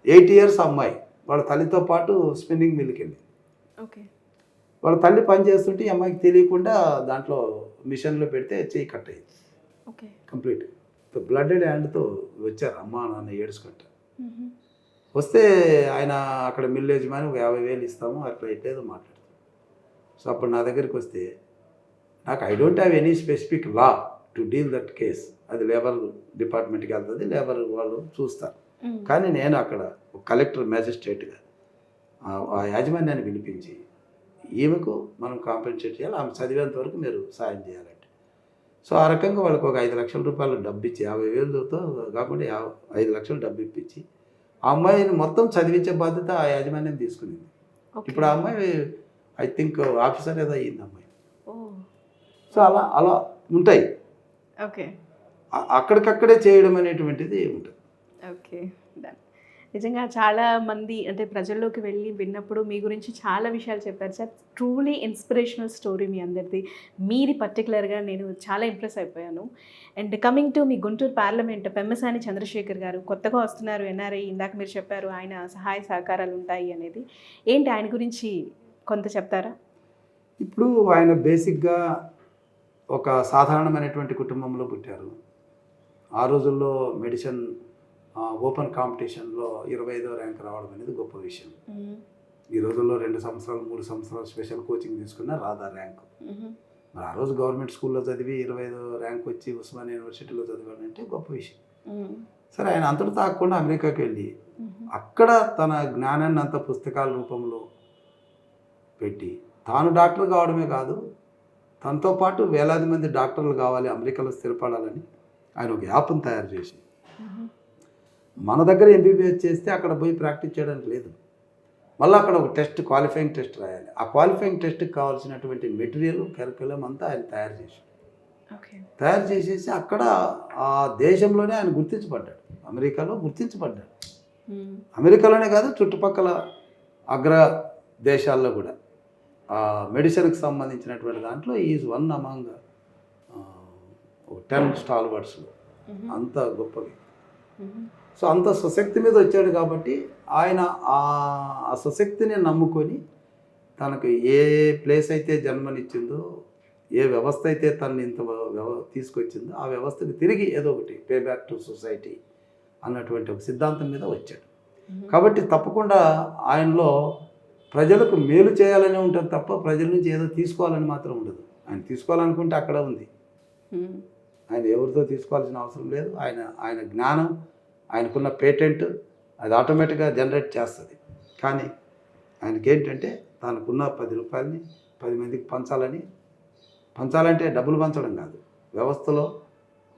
B: 8 ఇయర్స్ అమ్మాయి వాళ్ళ తల్లితో పాటు స్పిన్నింగ్ మిల్కి వెళ్ళింది.
A: ఓకే.
B: వాళ్ళ తల్లి పని చేస్తుంటే ఈ అమ్మాయికి తెలియకుండా దాంట్లో మిషన్లో పెడితే చెయ్యి కట్ అయ్యింది.
A: ఓకే.
B: కంప్లీట్ బ్లడెడ్ హ్యాండ్తో వచ్చారు అమ్మ నాన్న ఏడుచుకుంటా. వస్తే ఆయన అక్కడ మిల్ యజమాని ఒక 50,000 ఇస్తాము అట్లా ఎట్లేదో మాట్లాడతాం. సో అప్పుడు నా దగ్గరికి వస్తే నాకు I don't have any specific law to deal that case. అది లేబర్ డిపార్ట్మెంట్కి వెళ్తుంది, లేబర్ వాళ్ళు చూస్తారు. కానీ నేను అక్కడ కలెక్టర్ మ్యాజిస్ట్రేట్గా ఆ యాజమాన్యాన్ని పిలిపించి ఈమెకు మనం కాంపెన్సేట్ చేయాలి, ఆమె చదివేంత వరకు మీరు సాయం చేయాలంటే. సో ఆ రకంగా వాళ్ళకి ఒక 5 లక్షల రూపాయలు డబ్బు ఇచ్చి 50,000తో కాకుండా 5 లక్షలు డబ్బు ఇప్పించి ఆ అమ్మాయిని మొత్తం చదివించే బాధ్యత ఆ యాజమాన్యం తీసుకునింది. ఇప్పుడు ఆ అమ్మాయి ఐ థింక్ ఆఫీసర్ ఏదో అయ్యింది అమ్మాయి. సో అలా ఉంటాయి.
A: ఓకే.
B: అక్కడికక్కడే చేయడం అనేటువంటిది ఉంటుంది.
A: ఓకే. నిజంగా చాలా మంది అంటే ప్రజల్లోకి వెళ్ళి విన్నప్పుడు మీ గురించి చాలా విషయాలు చెప్పారు సార్. ట్రూలీ ఇన్స్పిరేషనల్ స్టోరీ మీ అందరిది. మీది పర్టికులర్‌గా నేను చాలా ఇంప్రెస్ అయిపోయాను. అండ్ కమింగ్ టు మీ గుంటూరు పార్లమెంట్ పెమ్మసాని చంద్రశేఖర్ గారు కొత్తగా వస్తున్నారు ఎన్ఆర్ఐ. ఇందాక మీరు చెప్పారు ఆయన సహాయ సహకారాలు ఉంటాయి అనేది. ఏంటి ఆయన గురించి కొంత చెప్తారా?
B: ఇప్పుడు ఆయన బేసిక్గా ఒక సాధారణమైనటువంటి కుటుంబంలో పుట్టారు. ఆ రోజుల్లో మెడిసిన్ ఓపెన్ కాంపిటీషన్లో 25వ ర్యాంక్ రావడం అనేది గొప్ప విషయం. ఈ రోజుల్లో 2 సంవత్సరాలు 3 సంవత్సరాలు స్పెషల్ కోచింగ్ తీసుకున్న రాదా ర్యాంకు. మరి ఆ రోజు గవర్నమెంట్ స్కూల్లో చదివి 25వ ర్యాంక్ వచ్చి ఉస్మానియా యూనివర్సిటీలో చదివాడంటే గొప్ప విషయం. సరే, ఆయన అంతటి తాకుండా అమెరికాకి వెళ్ళి అక్కడ తన జ్ఞానాన్ని అంతా పుస్తకాల రూపంలో పెట్టి తాను డాక్టర్ కావడమే కాదు, తనతో పాటు వేలాది మంది డాక్టర్లు కావాలి, అమెరికాలో స్థిరపడాలని ఆయన ఒక యాప్ను తయారు చేసి మన దగ్గర ఎంబీబీఎస్ చేస్తే అక్కడ పోయి ప్రాక్టీస్ చేయడానికి లేదు. మళ్ళీ అక్కడ ఒక టెస్ట్, క్వాలిఫైయింగ్ టెస్ట్ రాయాలి. ఆ క్వాలిఫైయింగ్ టెస్ట్కి కావాల్సినటువంటి మెటీరియల్, కరికులం అంతా ఆయన తయారు చేసేసి అక్కడ ఆ దేశంలోనే ఆయన గుర్తించబడ్డాడు. అమెరికాలో గుర్తించబడ్డాడు. అమెరికాలోనే కాదు, చుట్టుపక్కల అగ్ర దేశాల్లో కూడా మెడిసిన్కి సంబంధించినటువంటి దాంట్లో ఈజ్ వన్ అమాంగ్ 10 స్టాల్వర్డ్స్లో. అంత గొప్పవి. సో అంత సుశక్తి మీద వచ్చాడు కాబట్టి ఆయన ఆ సుశక్తిని నమ్ముకొని తనకు ఏ ప్లేస్ అయితే జన్మనిచ్చిందో, ఏ వ్యవస్థ అయితే తనని ఇంత తీసుకొచ్చిందో ఆ వ్యవస్థకి తిరిగి ఏదో ఒకటి పే బ్యాక్ టు సొసైటీ అన్నటువంటి ఒక సిద్ధాంతం మీద వచ్చాడు. కాబట్టి తప్పకుండా ఆయనలో ప్రజలకు మేలు చేయాలని ఉంటుంది తప్ప ప్రజల నుంచి ఏదో తీసుకోవాలని మాత్రం ఉండదు. ఆయన తీసుకోవాలనుకుంటే అక్కడ ఉంది. ఆయన ఎవరితో తీసుకోవాల్సిన అవసరం లేదు. ఆయన జ్ఞానం, ఆయనకున్న పేటెంట్ అది ఆటోమేటిక్గా జనరేట్ చేస్తుంది. కానీ ఆయనకేంటంటే తనకున్న 10 రూపాయలని 10 మందికి పంచాలంటే డబ్బులు పంచడం కాదు, వ్యవస్థలో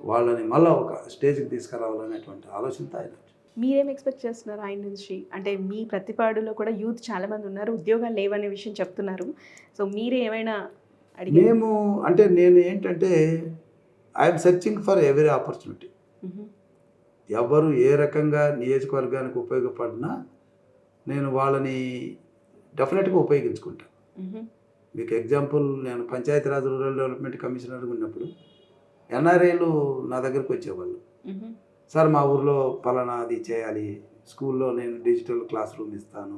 B: వాళ్ళని మళ్ళీ ఒక స్టేజ్కి తీసుకురావాలనేటువంటి ఆలోచనతో ఆయన.
A: మీరేం ఎక్స్పెక్ట్ చేస్తున్నారు ఆయన నుంచి? అంటే మీ ప్రతిపాడులో కూడా యూత్ చాలామంది ఉన్నారు, ఉద్యోగాలు లేవనే విషయం చెప్తున్నారు. సో మీరు ఏమైనా
B: నేను ఏంటంటే I'm searching for every opportunity. ఎవరు ఏ రకంగా నియోజకవర్గానికి ఉపయోగపడినా నేను వాళ్ళని డెఫినెట్గా ఉపయోగించుకుంటాను. మీకు ఎగ్జాంపుల్, నేను పంచాయతీరాజ్ రూరల్ డెవలప్మెంట్ కమిషనర్గా ఉన్నప్పుడు ఎన్ఆర్ఐలు నా దగ్గరకు వచ్చేవాళ్ళు. సార్ మా ఊర్లో పలానా అది చేయాలి, స్కూల్లో నేను డిజిటల్ క్లాస్ రూమ్ ఇస్తాను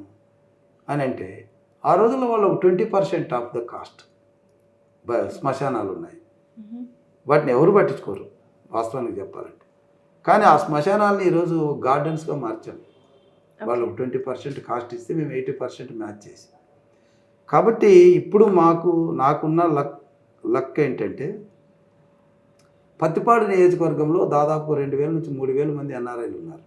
B: అని అంటే ఆ రోజుల్లో వాళ్ళు 20% ఆఫ్ ద కాస్ట్ శ్మశానాలు ఉన్నాయి. వాటిని ఎవరు పట్టించుకోరు వాస్తవానికి చెప్పాలంటే. కానీ ఆ శ్మశానాలని ఈరోజు గార్డెన్స్గా మార్చాం. వాళ్ళు 20% కాస్ట్ ఇస్తే మేము 80% మ్యాచ్ చేసి. కాబట్టి ఇప్పుడు నాకున్న లక్ ఏంటంటే పత్తిపాడు నియోజకవర్గంలో దాదాపు 2000 నుంచి 3000 మంది ఎన్ఆర్ఐలు ఉన్నారు.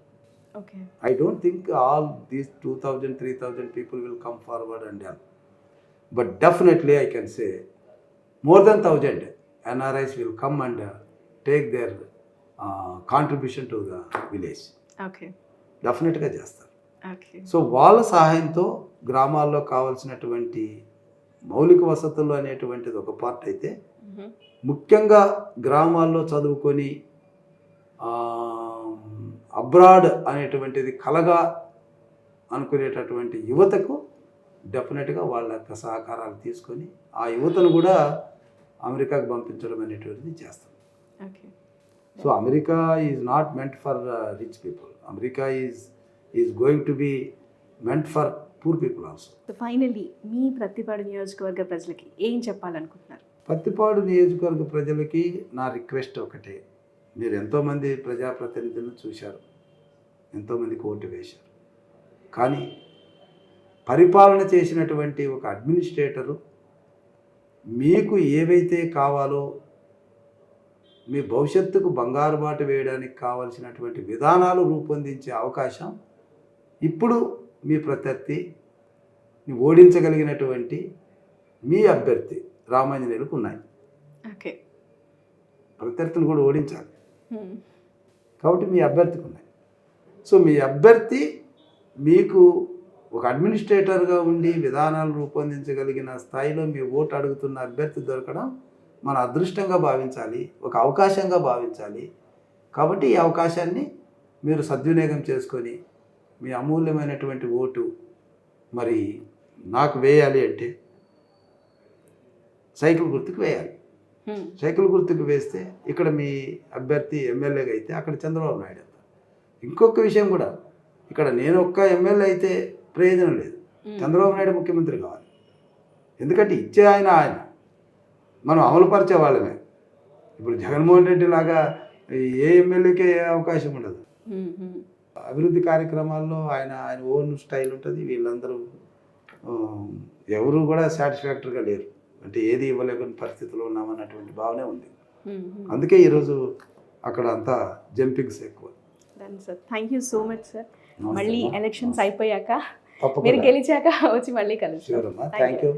B: I don't think all these 2000-3000 people will come forward and help, but definitely I can say more than 1000 NRIs will come and take their contribution to the village. డెఫినెట్గా చేస్తారు. సో వాళ్ళ సహాయంతో గ్రామాల్లో కావాల్సినటువంటి మౌలిక వసతులు అనేటువంటిది ఒక పార్ట్ అయితే, ముఖ్యంగా గ్రామాల్లో చదువుకొని అబ్రాడ్ అనేటువంటిది కలగా అనుకునేటటువంటి యువతకు డెఫినెట్గా వాళ్ళ యొక్క సహకారాలు తీసుకొని ఆ యువతను కూడా అమెరికాకు పంపించడం అనేటువంటిది చేస్తాం. So America is not meant for rich people. America is going to be meant for poor people also.
A: Finally మీ ప్రతిపాడు నియోజకవర్గ ప్రజలకి ఏం చెప్పాలనుకుంటున్నారు?
B: ప్రతిపాడు నియోజకవర్గ ప్రజలకి నా రిక్వెస్ట్ ఒకటే. మీరు ఎంతోమంది ప్రజాప్రతినిధులను చూశారు, ఎంతోమందికి ఓటు వేశారు. కానీ పరిపాలన చేసినటువంటి ఒక అడ్మినిస్ట్రేటరు మీకు ఏవైతే కావాలో, మీ భవిష్యత్తుకు బంగారు బాట వేయడానికి కావలసినటువంటి విధానాలు రూపొందించే అవకాశం ఇప్పుడు మీ ప్రత్యర్థిని ఓడించగలిగినటువంటి మీ అభ్యర్థి రామాంజనేయులకు ఉన్నాయి. ప్రత్యర్థిని కూడా ఓడించాలి కాబట్టి మీ అభ్యర్థికి ఉన్నాయి. సో మీ అభ్యర్థి మీకు ఒక అడ్మినిస్ట్రేటర్గా ఉండి విధానాలు రూపొందించగలిగిన స్థాయిలో మీ ఓటు అడుగుతున్న అభ్యర్థి దొరకడం మన అదృష్టంగా భావించాలి, ఒక అవకాశంగా భావించాలి. కాబట్టి ఈ అవకాశాన్ని మీరు సద్వినియోగం చేసుకొని మీ అమూల్యమైనటువంటి ఓటు మరి నాకు వేయాలి అంటే సైకిల్ గుర్తుకు వేయాలి. సైకిల్ గుర్తుకు వేస్తే ఇక్కడ మీ అభ్యర్థి ఎమ్మెల్యేగా అయితే అక్కడ చంద్రబాబు నాయుడు అవుతారు. ఇంకొక విషయం కూడా, ఇక్కడ నేను ఒక్క ఎమ్మెల్యే అయితే ప్రయోజనం లేదు, చంద్రబాబు నాయుడు ముఖ్యమంత్రి కావాలి. ఎందుకంటే ఇచ్చే ఆయన మనం అమలుపరిచే వాళ్ళమే. ఇప్పుడు జగన్మోహన్ రెడ్డి లాగా ఏ ఎమ్మెల్యేకి ఏ అవకాశం ఉండదు. అభివృద్ధి కార్యక్రమాల్లో ఆయన ఓన్ స్టైల్ ఉంటుంది. వీళ్ళందరూ ఎవరు కూడా సాటిస్ఫాక్టరీగా లేరు, అంటే ఏది ఇవ్వలేని పరిస్థితిలో ఉన్నామన్నటువంటి భావనే ఉంది. అందుకే ఈరోజు అక్కడ అంతా జంపింగ్స్ ఎక్కువ.
A: Sir thank you so much sir.
B: నమస్తే
A: మళ్ళీ
B: అమ్మా.
A: ఎలక్షన్స్ అయిపోయాక
B: తప్పకుండా.
A: మీరు గెలిచాక వచ్చి మళ్ళీ కలుస్తాం.
B: Thank you.